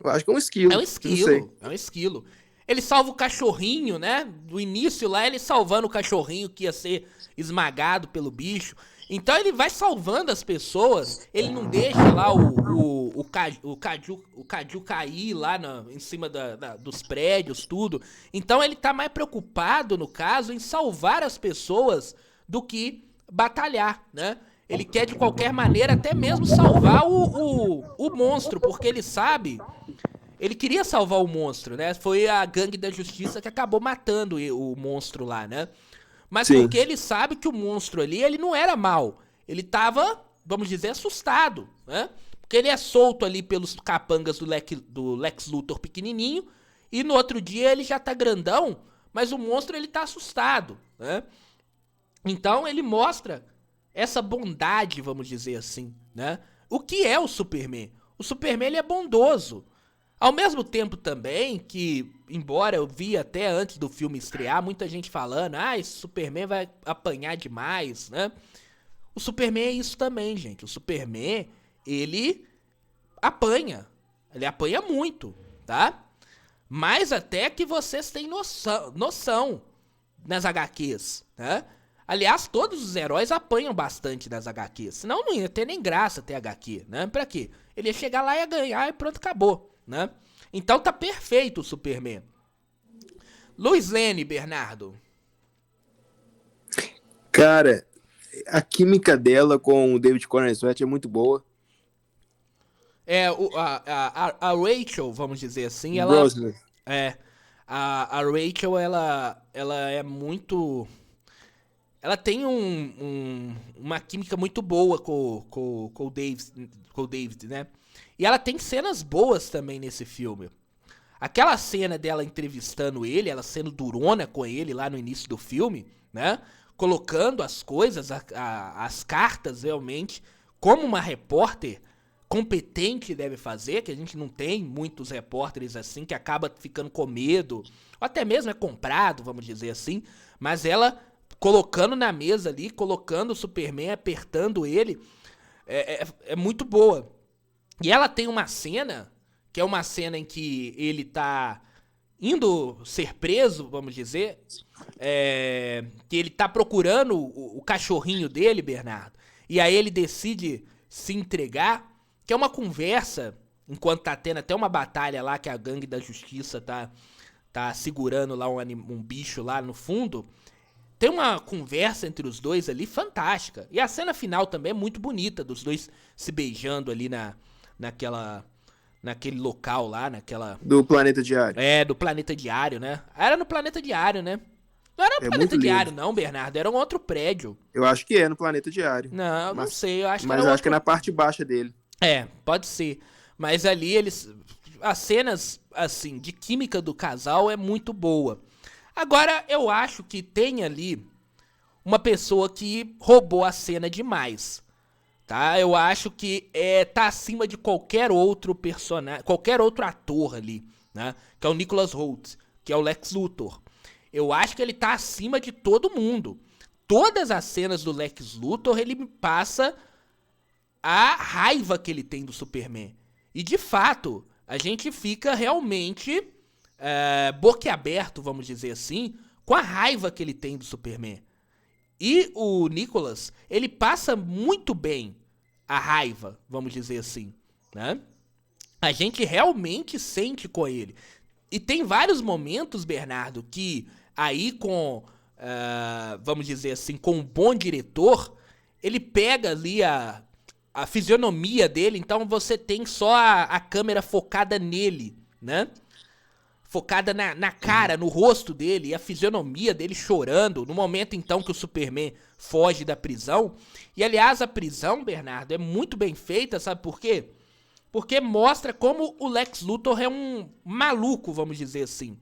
Eu acho que é um esquilo. É um Não sei. esquilo. É um esquilo. Ele salva o cachorrinho, né? Do início lá, ele salvando o cachorrinho que ia ser esmagado pelo bicho. Então ele vai salvando as pessoas. Ele não deixa lá o Caju cair lá em cima dos prédios, tudo. Então ele tá mais preocupado, no caso, em salvar as pessoas do que batalhar, né? Ele quer de qualquer maneira até mesmo salvar o monstro, porque ele sabe... Ele queria salvar o monstro, né? Foi a gangue da justiça que acabou matando o monstro lá, né? Mas Sim. porque ele sabe que o monstro ali, ele não era mal. Ele tava, vamos dizer, assustado, né? Porque ele é solto ali pelos capangas do Lex Luthor pequenininho. E no outro dia ele já tá grandão, mas o monstro ele tá assustado, né? Então ele mostra essa bondade, vamos dizer assim, né? O que é o Superman? O Superman, ele é bondoso. Ao mesmo tempo também que, embora eu vi até antes do filme estrear, muita gente falando, esse Superman vai apanhar demais, né? O Superman é isso também, gente. O Superman, ele apanha. Ele apanha muito, tá? Mais até que vocês têm noção nas HQs, né? Aliás, todos os heróis apanham bastante nas HQs. Senão não ia ter nem graça ter HQ, né? Pra quê? Ele ia chegar lá e ia ganhar e pronto, acabou, né? Então tá perfeito o Superman. Lois Lane, Bernardo. Cara, a química dela com o David Corenswet é muito boa. A Rachel, vamos dizer assim, ela... Brosnan. A Rachel, ela é muito... Ela tem uma química muito boa com o David, né? E ela tem cenas boas também nesse filme. Aquela cena dela entrevistando ele, ela sendo durona com ele lá no início do filme, né? Colocando as coisas, as cartas realmente, como uma repórter competente deve fazer, que a gente não tem muitos repórteres assim, que acaba ficando com medo, ou até mesmo é comprado, vamos dizer assim, mas ela colocando na mesa ali, colocando o Superman, apertando ele, é muito boa. E ela tem uma cena, que é uma cena em que ele tá indo ser preso, vamos dizer, que ele tá procurando o cachorrinho dele, Bernardo, e aí ele decide se entregar, que é uma conversa, enquanto tá tendo até uma batalha lá, que a gangue da justiça tá segurando lá um bicho lá no fundo. Tem uma conversa entre os dois ali fantástica. E a cena final também é muito bonita, dos dois se beijando ali naquele local lá, Do Planeta Diário. do Planeta Diário, né? Era no Planeta Diário, né? Não era no É Planeta muito Diário, lindo. não, Bernardo. Era um outro prédio. Eu acho que é no Planeta Diário. Não, não sei. Eu acho que Mas era eu outro... acho que é na parte baixa dele. Pode ser. Mas ali eles... As cenas, assim, de química do casal é muito boa. Agora, eu acho que tem ali uma pessoa que roubou a cena demais, tá? Eu acho que tá acima de qualquer outro personagem, qualquer outro ator ali, né? Que é o Nicholas Hoult, que é o Lex Luthor. Eu acho que ele tá acima de todo mundo. Todas as cenas do Lex Luthor, ele me passa a raiva que ele tem do Superman. E, de fato, a gente fica realmente boquiaberto, vamos dizer assim, com a raiva que ele tem do Superman. E o Nicholas, ele passa muito bem a raiva, vamos dizer assim, né? A gente realmente sente com ele. E tem vários momentos, Bernardo, que aí vamos dizer assim, com um bom diretor, ele pega ali a fisionomia dele, então você tem só a câmera focada nele, né? Focada na cara, no rosto dele, e a fisionomia dele chorando, no momento então que o Superman foge da prisão. E aliás, a prisão, Bernardo, é muito bem feita, sabe por quê? Porque mostra como o Lex Luthor é um maluco, vamos dizer assim.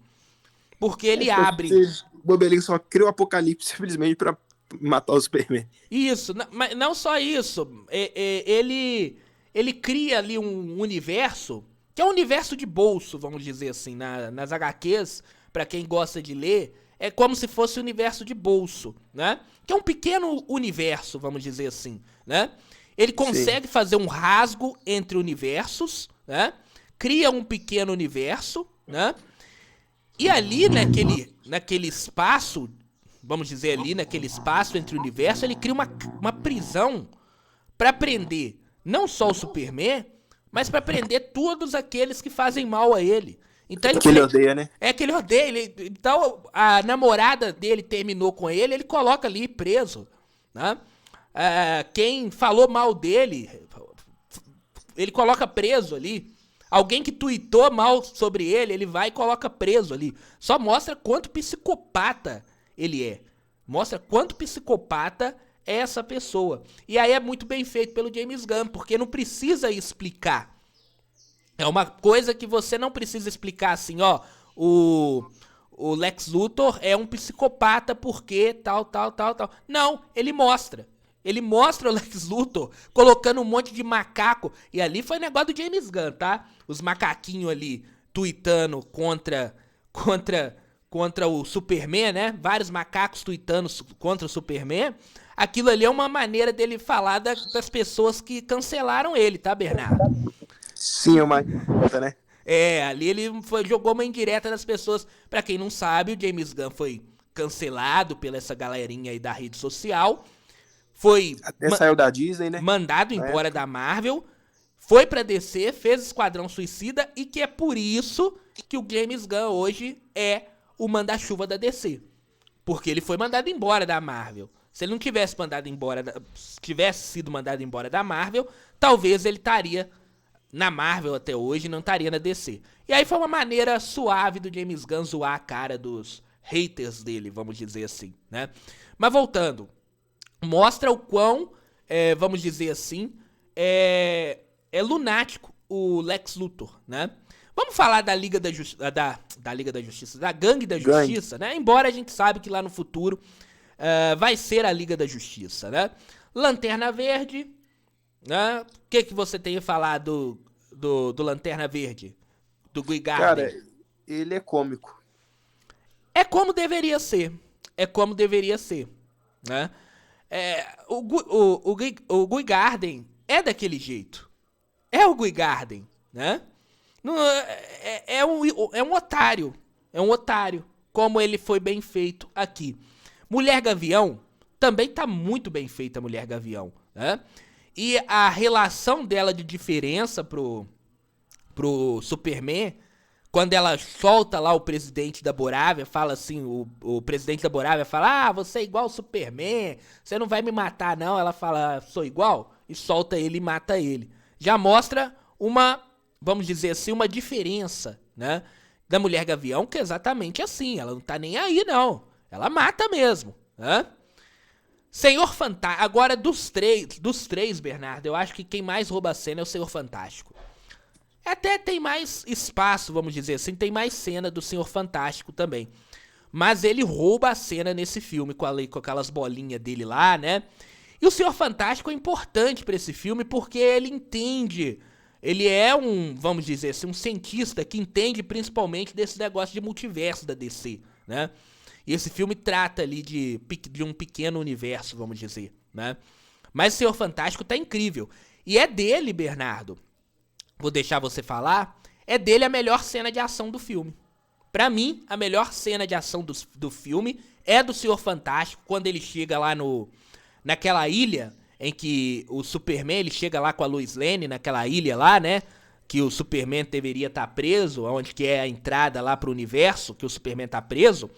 Porque ele abre... O Bobelinho só cria o apocalipse simplesmente pra matar o Superman. Isso, mas não só isso. Ele cria ali um universo, que é um universo de bolso, vamos dizer assim, nas HQs, pra quem gosta de ler, é como se fosse um universo de bolso, né? Que é um pequeno universo, vamos dizer assim, né? Ele consegue fazer um rasgo entre universos, né? Cria um pequeno universo, né? E ali, naquele espaço, vamos dizer ali, naquele espaço entre o universo, ele cria uma prisão pra prender não só o Superman, mas pra prender todos aqueles que fazem mal a ele. Então Que ele odeia, né? É que ele odeia. Então a namorada dele terminou com ele coloca ali preso, né? Quem falou mal dele, ele coloca preso ali. Alguém que tuitou mal sobre ele vai e coloca preso ali. Só mostra quanto psicopata ele é. Mostra quanto psicopata é essa pessoa. E aí é muito bem feito pelo James Gunn, porque não precisa explicar. É uma coisa que você não precisa explicar assim, ó. O Lex Luthor é um psicopata porque tal. Não, ele mostra. Ele mostra o Lex Luthor colocando um monte de macaco. E ali foi negócio do James Gunn, tá? Os macaquinhos ali tuitando contra o Superman, né? Vários macacos tuitando contra o Superman. Aquilo ali é uma maneira dele falar das pessoas que cancelaram ele, tá, Bernardo? Sim, é uma né? Ali ele jogou uma indireta das pessoas. Pra quem não sabe, o James Gunn foi cancelado pela essa galerinha aí da rede social. Foi até saiu da Disney, né? Mandado embora da Marvel. Foi pra DC, fez Esquadrão Suicida. E que é por isso que o James Gunn hoje é o manda-chuva da DC. Porque ele foi mandado embora da Marvel. Se ele não tivesse sido mandado embora da Marvel, talvez ele estaria na Marvel até hoje, não estaria na DC. E aí foi uma maneira suave do James Gunn zoar a cara dos haters dele, vamos dizer assim, né? Mas voltando, mostra o quão, vamos dizer assim, é lunático o Lex Luthor, né? Vamos falar da Liga da Justiça, da Gangue da Justiça, né? Embora a gente sabe que lá no futuro vai ser a Liga da Justiça, né? Lanterna Verde, né? O que você tem a falar do Lanterna Verde? Do Guy Gardner? Cara, ele é cômico. É como deveria ser. É como deveria ser, né? O Guy Gardner é daquele jeito. É o Guy Gardner, né? Não, é um otário. É um otário. Como ele foi bem feito aqui. Mulher Gavião também tá muito bem feita, Mulher Gavião, né? E a relação dela de diferença pro Superman, quando ela solta lá o presidente da Borávia, fala assim, o presidente da Borávia fala, você é igual o Superman, você não vai me matar não, ela fala, sou igual, e solta ele e mata ele. Já mostra uma, vamos dizer assim, uma diferença, né, da Mulher Gavião, que é exatamente assim, ela não tá nem aí não, ela mata mesmo, né. Senhor Fantástico, agora dos três, Bernardo, eu acho que quem mais rouba a cena é o Senhor Fantástico. Até tem mais espaço, vamos dizer assim, tem mais cena do Senhor Fantástico também. Mas ele rouba a cena nesse filme, com aquelas bolinhas dele lá, né? E o Senhor Fantástico é importante pra esse filme porque ele entende, ele é um, vamos dizer assim, um cientista que entende principalmente desse negócio de multiverso da DC, né? E esse filme trata ali de um pequeno universo, vamos dizer, né? Mas o Senhor Fantástico tá incrível. E é dele, Bernardo, vou deixar você falar, é dele a melhor cena de ação do filme. Pra mim, a melhor cena de ação do filme é do Senhor Fantástico, quando ele chega lá naquela ilha, em que o Superman, ele chega lá com a Lois Lane, naquela ilha lá, né, que o Superman deveria estar preso, onde que é a entrada lá pro universo, que o Superman tá preso,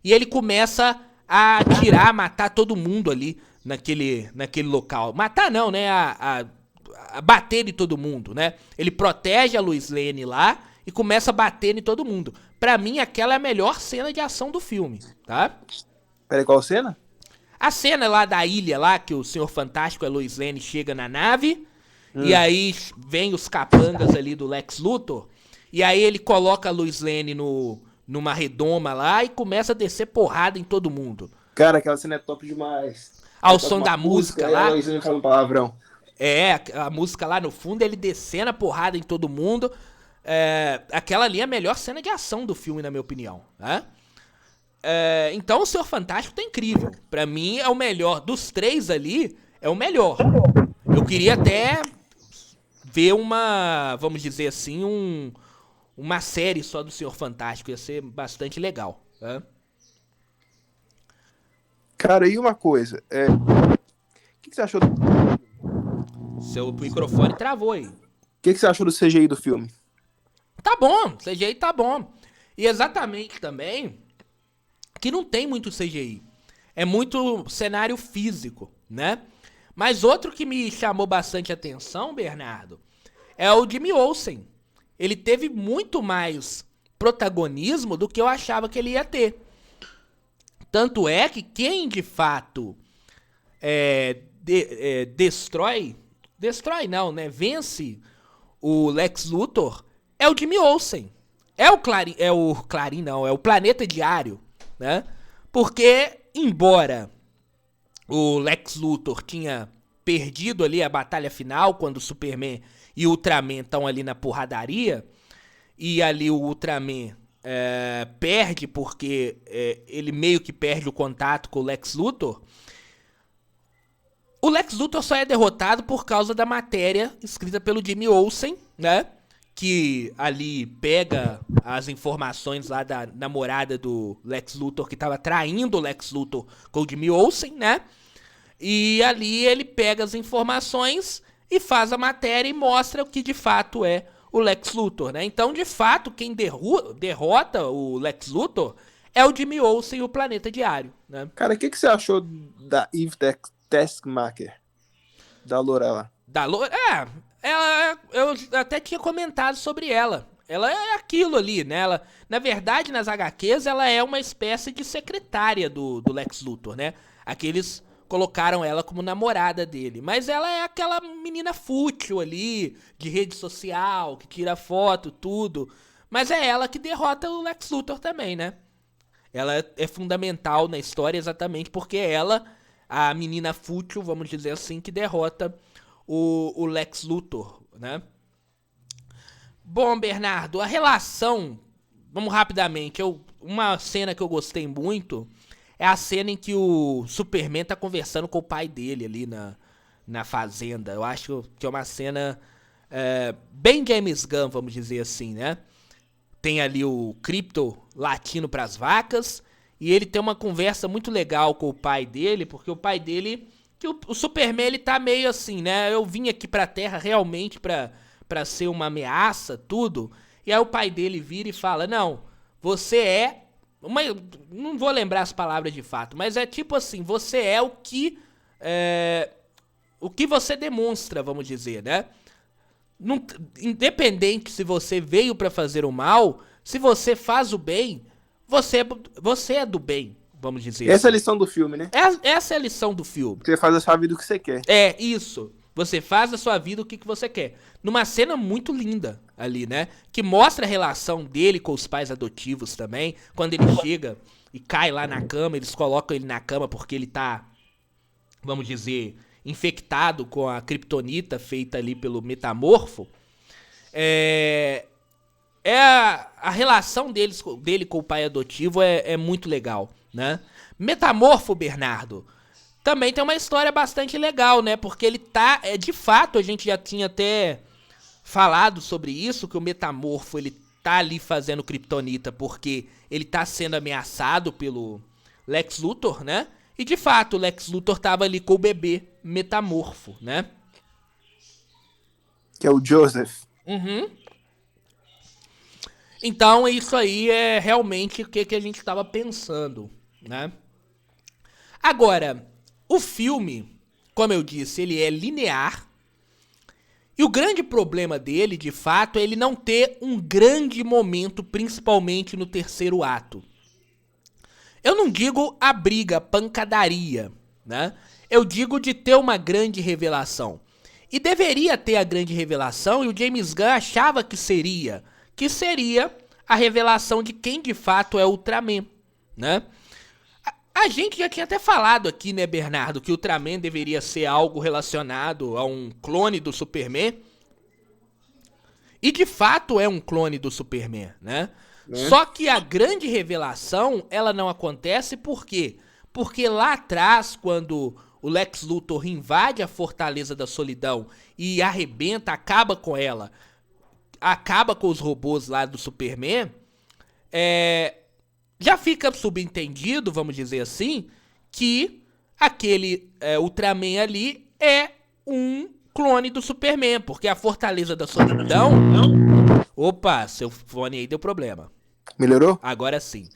e ele começa a atirar, matar todo mundo ali naquele local. Matar não, né, a bater em todo mundo, né? Ele protege a Lois Lane lá e começa a bater em todo mundo. Pra mim, aquela é a melhor cena de ação do filme, tá? Peraí, qual cena? A cena lá da ilha lá, que o Senhor Fantástico e a Lois Lane chega na nave, e aí vem os capangas ali do Lex Luthor, e aí ele coloca a Lois Lane numa redoma lá e começa a descer porrada em todo mundo. Cara, aquela cena é top demais. Ao som da música lá. Lois Lane fala um palavrão. A música lá no fundo, ele descendo a porrada em todo mundo. Aquela ali é a melhor cena de ação do filme, na minha opinião, né? Então o Senhor Fantástico tá incrível. Pra mim é o melhor. Dos três ali, é o melhor. Eu queria até ver vamos dizer assim, uma série só do Senhor Fantástico. Ia ser bastante legal, né? Cara, e uma coisa, o que você achou Seu microfone travou aí. O que você achou do CGI do filme? Tá bom, CGI tá bom. E exatamente também que não tem muito CGI. É muito cenário físico, né? Mas outro que me chamou bastante atenção, Bernardo, é o Jimmy Olsen. Ele teve muito mais protagonismo do que eu achava que ele ia ter. Tanto é que quem de fato destrói não, né? Vence o Lex Luthor é o Jimmy Olsen. É o Clarim não, é o Planeta Diário, né? Porque, embora o Lex Luthor tinha perdido ali a batalha final, quando o Superman e o Ultraman estão ali na porradaria, e ali o Ultraman perde porque ele meio que perde o contato com o Lex Luthor, o Lex Luthor só é derrotado por causa da matéria escrita pelo Jimmy Olsen, né? Que ali pega as informações lá da namorada do Lex Luthor, que tava traindo o Lex Luthor com o Jimmy Olsen, né? E ali ele pega as informações e faz a matéria e mostra o que de fato é o Lex Luthor, né? Então, de fato, quem derrota o Lex Luthor é o Jimmy Olsen e o Planeta Diário, né? Cara, o que você achou da Eve Taskmaster? Da Lorela? Eu até tinha comentado sobre ela. Ela é aquilo ali, né? Ela, na verdade, nas HQs, ela é uma espécie de secretária do Lex Luthor, né? Aqueles colocaram ela como namorada dele. Mas ela é aquela menina fútil ali, de rede social, que tira foto, tudo. Mas é ela que derrota o Lex Luthor também, né? Ela é fundamental na história exatamente porque é ela, a menina fútil, vamos dizer assim, que derrota o Lex Luthor, né? Bom, Bernardo, a relação... Vamos rapidamente. Uma cena que eu gostei muito é a cena em que o Superman tá conversando com o pai dele ali na fazenda. Eu acho que é uma cena bem James Gunn, vamos dizer assim, né? Tem ali o Krypto latindo pras vacas e ele tem uma conversa muito legal com o pai dele, porque o pai dele... que o Superman, ele tá meio assim, né? Eu vim aqui pra Terra realmente pra ser uma ameaça, tudo... E aí o pai dele vira e fala, não, você é... não vou lembrar as palavras de fato, mas é tipo assim, você é o que você demonstra, vamos dizer, né? Não, independente se você veio pra fazer o mal, se você faz o bem, você é do bem, vamos dizer Essa é a assim. lição do filme, né? Essa é a lição do filme. Você faz a sua vida o que você quer. É, isso. Você faz da sua vida o que você quer. Numa cena muito linda ali, né? Que mostra a relação dele com os pais adotivos também. Quando ele chega e cai lá na cama, eles colocam ele na cama porque ele tá, vamos dizer, infectado com a kryptonita feita ali pelo Metamorfo. A relação dele com o pai adotivo é muito legal, né? Metamorfo, Bernardo, também tem uma história bastante legal, né? Porque ele tá... de fato, a gente já tinha até falado sobre isso, que o Metamorfo, ele tá ali fazendo kryptonita porque ele tá sendo ameaçado pelo Lex Luthor, né? E, de fato, o Lex Luthor tava ali com o bebê Metamorfo, né? Que é o Joseph. Uhum. Então, isso aí é realmente o que a gente tava pensando, né? Agora... o filme, como eu disse, ele é linear. E o grande problema dele, de fato, é ele não ter um grande momento, principalmente no terceiro ato. Eu não digo a briga, a pancadaria, né? Eu digo de ter uma grande revelação. E deveria ter a grande revelação, e o James Gunn achava que seria a revelação de quem de fato é o Ultraman, né? A gente já tinha até falado aqui, né, Bernardo, que o Ultraman deveria ser algo relacionado a um clone do Superman. E de fato é um clone do Superman, né? Só que a grande revelação, ela não acontece por quê? Porque lá atrás, quando o Lex Luthor invade a Fortaleza da Solidão e arrebenta, acaba com ela, acaba com os robôs lá do Superman, já fica subentendido, vamos dizer assim, que aquele Ultraman ali é um clone do Superman, porque a Fortaleza da Solidão... Opa, seu fone aí deu problema. Melhorou? Agora sim.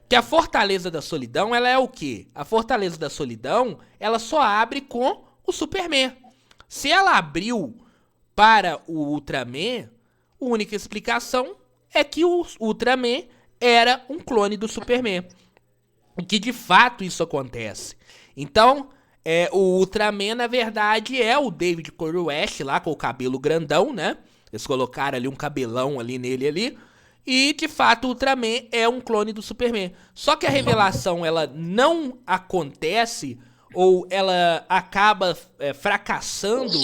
Que a Fortaleza da Solidão, ela é o quê? A Fortaleza da Solidão, ela só abre com o Superman. Se ela abriu para o Ultraman, a única explicação é que o Ultraman era um clone do Superman. E que de fato isso acontece. Então, o Ultraman, na verdade, é o David Corey West lá com o cabelo grandão, né? Eles colocaram ali um cabelão ali nele ali. E, de fato, o Ultraman é um clone do Superman. Só que a revelação, ela não acontece, ou ela acaba fracassando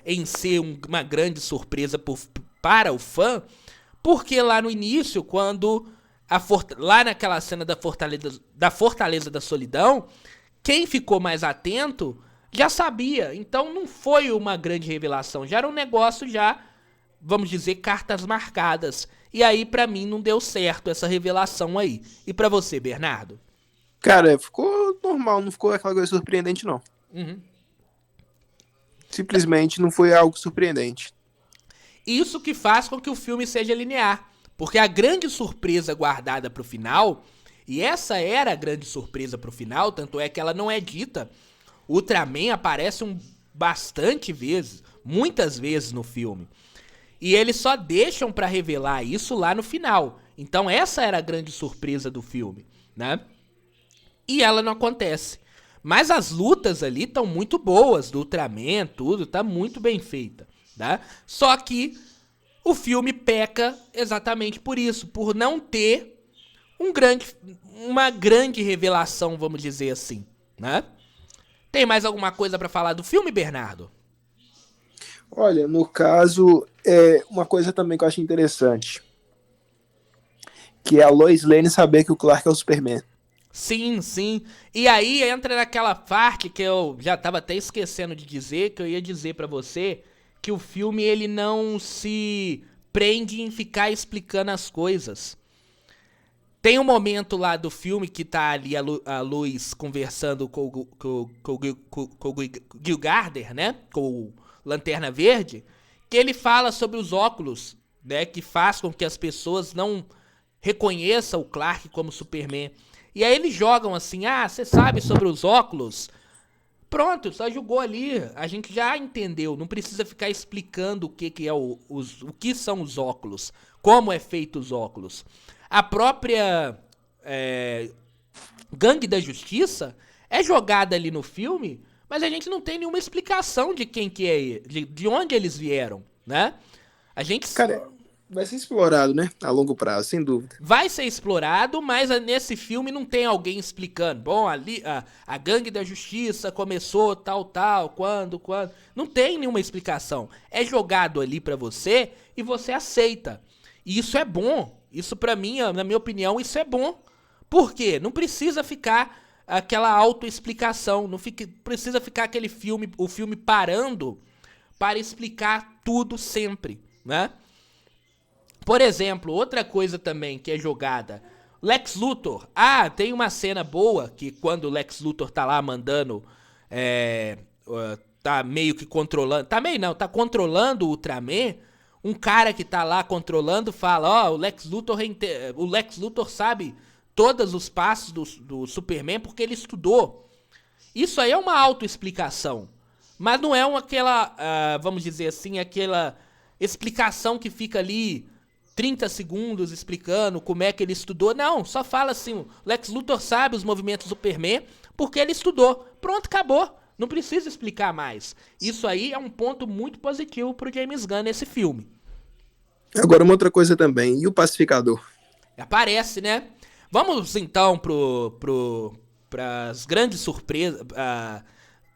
em ser uma grande surpresa para o fã, porque lá no início, quando... lá naquela cena da Fortaleza da Solidão, quem ficou mais atento já sabia. Então não foi uma grande revelação. Já era um negócio vamos dizer, cartas marcadas. E aí, pra mim, não deu certo essa revelação aí. E pra você, Bernardo? Cara, ficou normal, não ficou aquela coisa surpreendente, não. Uhum. Simplesmente não foi algo surpreendente. Isso que faz com que o filme seja linear. Porque a grande surpresa guardada pro final, e essa era a grande surpresa pro final, tanto é que ela não é dita. O Ultraman aparece bastante vezes, muitas vezes no filme. E eles só deixam pra revelar isso lá no final. Então essa era a grande surpresa do filme, né? E ela não acontece. Mas as lutas ali estão muito boas, do Ultraman, tudo, tá muito bem feita, tá? Só que o filme peca exatamente por isso, por não ter uma grande revelação, vamos dizer assim, né? Tem mais alguma coisa pra falar do filme, Bernardo? Olha, no caso, é uma coisa também que eu acho interessante, que é a Lois Lane saber que o Clark é o Superman. Sim, sim. E aí entra naquela parte que eu já tava até esquecendo de dizer, que eu ia dizer pra você, que o filme ele não se prende em ficar explicando as coisas. Tem um momento lá do filme que tá ali a Luz conversando com o Gil Gardner, né? Com o Lanterna Verde, que ele fala sobre os óculos, né? Que faz com que as pessoas não reconheçam o Clark como Superman. E aí eles jogam assim, ah, você sabe sobre os óculos? Pronto, só jogou ali, a gente já entendeu, não precisa ficar explicando o que é o que são os óculos, como é feito os óculos. A própria é, Gangue da Justiça é jogada ali no filme, mas a gente não tem nenhuma explicação de quem que é, de onde eles vieram, né? A gente Cara, vai ser explorado, né? A longo prazo, sem dúvida. vai ser explorado, mas nesse filme não tem alguém explicando. Bom, ali a Gangue da Justiça começou tal, quando. Não tem nenhuma explicação. É jogado ali pra você e você aceita. E isso é bom. Isso pra mim, na minha opinião, isso é bom. Por quê? Não precisa ficar aquela autoexplicação, não precisa ficar o filme parando para explicar tudo sempre, né? Por exemplo, outra coisa também que é jogada. Lex Luthor. Ah, tem uma cena boa que quando o Lex Luthor tá lá mandando. Tá meio que controlando. Tá meio não, tá controlando o Ultraman. Um cara que tá lá controlando fala: Ó, o Lex Luthor sabe todos os passos do Superman porque ele estudou. Isso aí é uma autoexplicação. Mas não é aquela, vamos dizer assim, aquela explicação que fica ali 30 segundos explicando como é que ele estudou. Não, só fala assim, o Lex Luthor sabe os movimentos do Superman porque ele estudou. Pronto, acabou. Não precisa explicar mais. Isso aí é um ponto muito positivo pro James Gunn nesse filme. Agora, uma outra coisa também, e o Pacificador? Aparece, né? Vamos então pras grandes surpresas.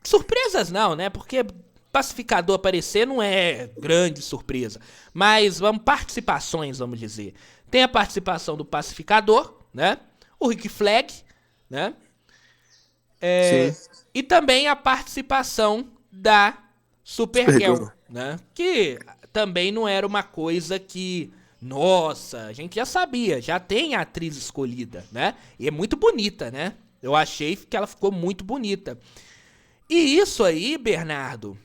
Surpresas não, né? Porque Pacificador aparecer não é grande surpresa. Mas participações, vamos dizer. Tem a participação do Pacificador, né? O Rick Flag, né? Sim. E também a participação da Supergirl, Supergirl. né? Que também não era uma coisa que, nossa, a gente já sabia, já tem a atriz escolhida, né? E é muito bonita, né? Eu achei que ela ficou muito bonita. E isso aí, Bernardo,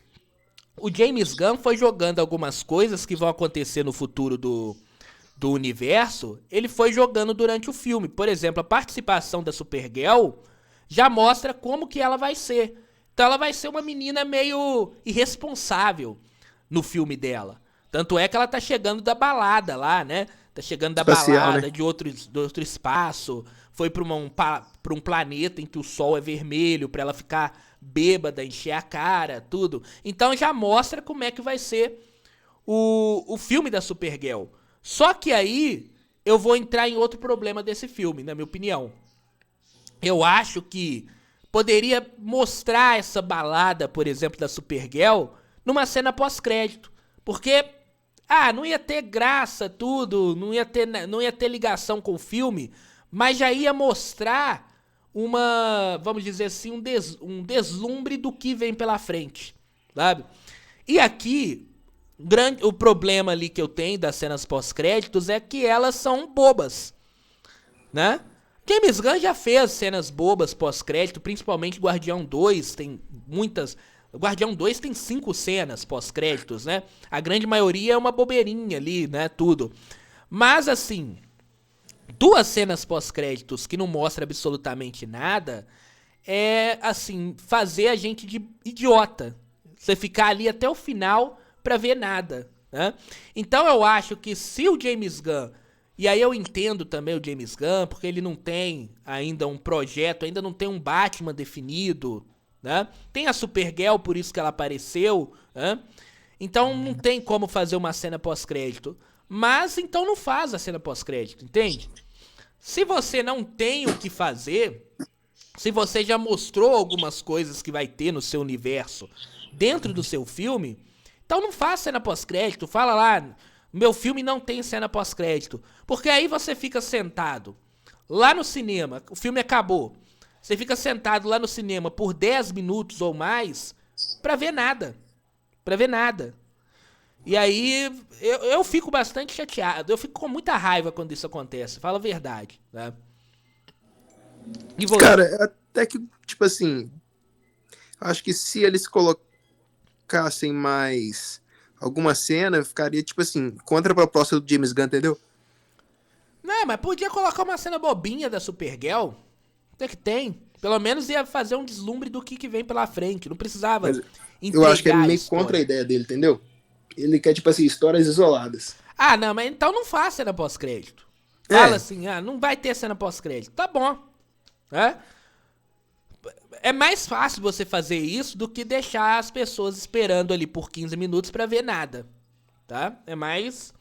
o James Gunn foi jogando algumas coisas que vão acontecer no futuro do universo, ele foi jogando durante o filme. Por exemplo, a participação da Supergirl já mostra como que ela vai ser. Então ela vai ser uma menina meio irresponsável no filme dela. Tanto é que ela tá chegando da balada lá, né? Tá chegando da Espacial, balada né? de outro espaço. Foi pra um planeta em que o sol é vermelho, pra ela ficar bêbada, encher a cara, tudo. Então já mostra como é que vai ser o filme da Supergirl. Só que aí eu vou entrar em outro problema desse filme, na minha opinião. Eu acho que poderia mostrar essa balada, por exemplo, da Supergirl numa cena pós-crédito. Porque, não ia ter graça tudo, não ia ter ligação com o filme, mas já ia mostrar vamos dizer assim, um deslumbre do que vem pela frente, sabe? E aqui, o problema ali que eu tenho das cenas pós-créditos é que elas são bobas, né? James Gunn já fez cenas bobas pós-crédito, principalmente Guardião 2, tem muitas... Guardião 2 tem 5 cenas pós-créditos, né? A grande maioria é uma bobeirinha ali, né? Tudo. Mas, assim, 2 cenas pós-créditos que não mostram absolutamente nada é, assim, fazer a gente de idiota. Você ficar ali até o final pra ver nada, né? Então eu acho que se o James Gunn... E aí eu entendo também o James Gunn, porque ele não tem ainda um projeto, ainda não tem um Batman definido, né? Tem a Supergirl, por isso que ela apareceu, né? Então não tem como fazer uma cena pós-crédito. Mas então não faz a cena pós-crédito, entende? Se você não tem o que fazer, se você já mostrou algumas coisas que vai ter no seu universo dentro do seu filme, Então não faz cena pós-crédito. Fala lá, meu filme não tem cena pós-crédito. Porque aí você fica sentado lá no cinema, o filme acabou. Você fica sentado lá no cinema por 10 minutos ou mais pra ver nada. Pra ver nada. E aí eu fico bastante chateado. Eu fico com muita raiva quando isso acontece. Fala a verdade, né? E você? Cara, até que, tipo assim, acho que se eles colocassem mais alguma cena, ficaria, tipo assim, contra a proposta do James Gunn, entendeu? Não, mas podia colocar uma cena bobinha da Supergirl. Até que tem. Pelo menos ia fazer um deslumbre do que vem pela frente. Não precisava Mas eu entregar acho que é a meio história. contra a ideia dele, entendeu? Ele quer, tipo assim, histórias isoladas. Ah, não, mas então não faz cena pós-crédito. É. Fala assim, não vai ter cena pós-crédito. Tá bom. É mais fácil você fazer isso do que deixar as pessoas esperando ali por 15 minutos pra ver nada. Tá? É mais...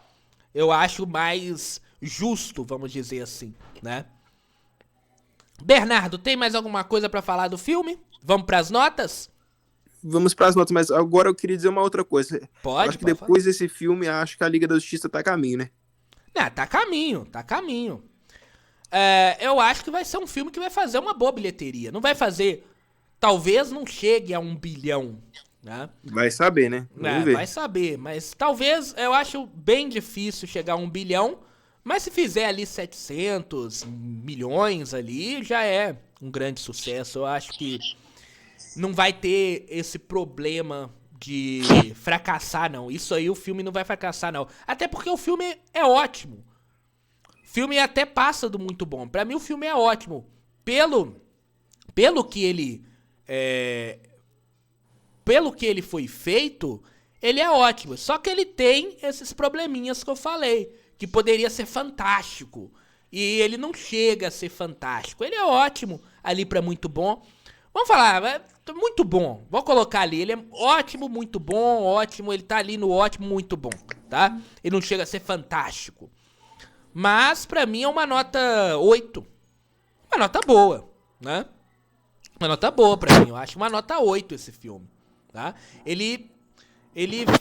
Eu acho mais justo, vamos dizer assim, né? Bernardo, tem mais alguma coisa pra falar do filme? Vamos pras notas? Vamos para as notas, mas agora eu queria dizer uma outra coisa. Pode, Eu acho que pode depois desse filme, acho que a Liga da Justiça tá a caminho, né? Não, tá a caminho, tá a caminho. Eu acho que vai ser um filme que vai fazer uma boa bilheteria. Não vai fazer... Talvez não chegue a 1 bilhão, né? Vai saber, né? Vamos ver. Vai saber, mas talvez, eu acho bem difícil chegar a 1 bilhão, mas se fizer ali 700 milhões ali, já é um grande sucesso. Eu acho que não vai ter esse problema de fracassar, não. Isso aí o filme não vai fracassar, não. Até porque o filme é ótimo. O filme até passa do muito bom. Pra mim o filme é ótimo. Pelo que ele... Pelo que ele foi feito, ele é ótimo. Só que ele tem esses probleminhas que eu falei. Que poderia ser fantástico. E ele não chega a ser fantástico. Ele é ótimo ali pra muito bom. Vamos falar, muito bom. Vou colocar ali. Ele é ótimo, muito bom, ótimo. Ele tá ali no ótimo, muito bom, tá? Ele não chega a ser fantástico. Mas pra mim é uma nota 8. Uma nota boa, né? Uma nota boa pra mim. Eu acho uma nota 8 esse filme, tá? Ele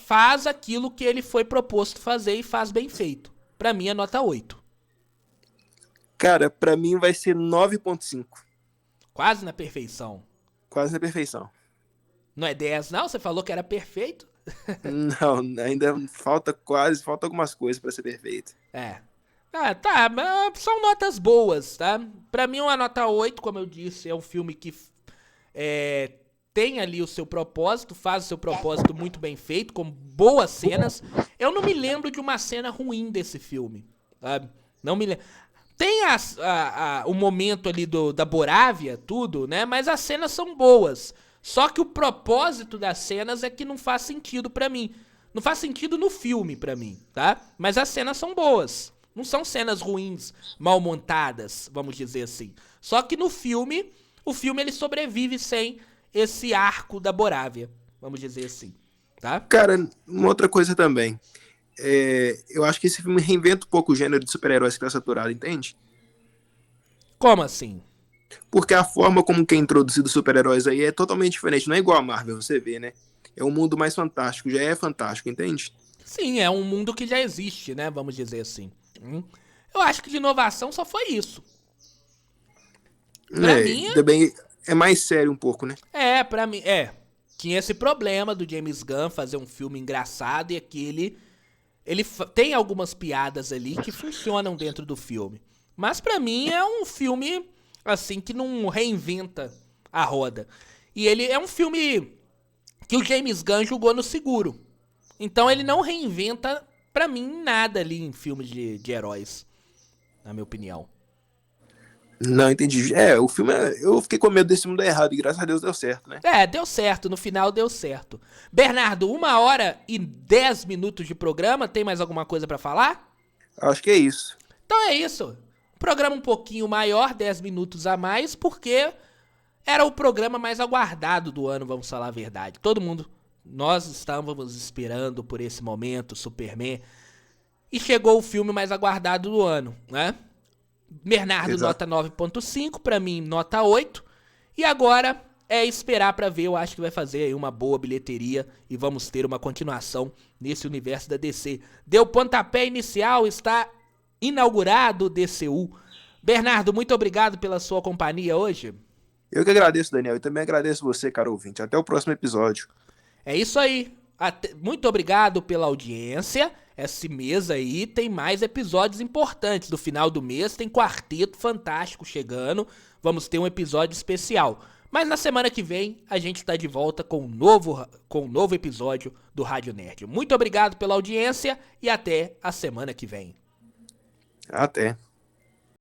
faz aquilo que ele foi proposto fazer e faz bem feito. Pra mim é nota 8. Cara, pra mim vai ser 9,5. Quase na perfeição. Quase na perfeição. Não é 10 não? Você falou que era perfeito? Não, ainda falta algumas coisas pra ser perfeito. Tá, mas são notas boas, tá? Pra mim uma nota 8, como eu disse, é um filme que tem ali o seu propósito, faz o seu propósito muito bem feito, com boas cenas. Eu não me lembro de uma cena ruim desse filme, sabe? Não me lembro. Tem o momento ali da Borávia, tudo, né? Mas as cenas são boas. Só que o propósito das cenas é que não faz sentido pra mim. Não faz sentido no filme pra mim, tá? Mas as cenas são boas. Não são cenas ruins, mal montadas, vamos dizer assim. Só que no filme, o filme ele sobrevive sem esse arco da Borávia, vamos dizer assim, tá? Cara, uma outra coisa também. Eu acho que esse filme reinventa um pouco o gênero de super-heróis que tá saturado, entende? Como assim? Porque a forma como que é introduzido os super-heróis aí é totalmente diferente. Não é igual a Marvel, você vê, né? É um mundo mais fantástico, já é fantástico, entende? Sim, é um mundo que já existe, né? Vamos dizer assim. Eu acho que de inovação só foi isso. Pra mim... Também é mais sério um pouco, né? Pra mim... Tinha esse problema do James Gunn fazer um filme engraçado e aquele... Ele tem algumas piadas ali que funcionam dentro do filme. Mas pra mim é um filme, assim, que não reinventa a roda. E ele é um filme que o James Gunn jogou no seguro. Então ele não reinventa, pra mim, nada ali em filmes de heróis. Na minha opinião. Não, entendi. O filme, eu fiquei com medo desse mundo dar errado e graças a Deus deu certo, né? Deu certo. No final deu certo. Bernardo, 1h10 de programa. Tem mais alguma coisa pra falar? Acho que é isso. Então é isso. Programa um pouquinho maior, 10 minutos a mais, porque era o programa mais aguardado do ano, vamos falar a verdade. Todo mundo, nós estávamos esperando por esse momento, Superman. E chegou o filme mais aguardado do ano, né? Bernardo, Exato. nota 9,5, pra mim, nota 8. E agora é esperar pra ver, eu acho que vai fazer aí uma boa bilheteria e vamos ter uma continuação nesse universo da DC. Deu pontapé inicial, está inaugurado o DCU. Bernardo, muito obrigado pela sua companhia hoje. Eu que agradeço, Daniel, e também agradeço você, caro ouvinte. Até o próximo episódio. É isso aí. Muito obrigado pela audiência. Esse mês aí tem mais episódios importantes. No final do mês tem Quarteto Fantástico chegando. Vamos ter um episódio especial. Mas na semana que vem a gente tá de volta com um novo episódio do Rádio Nerd. Muito obrigado pela audiência e até a semana que vem. Até.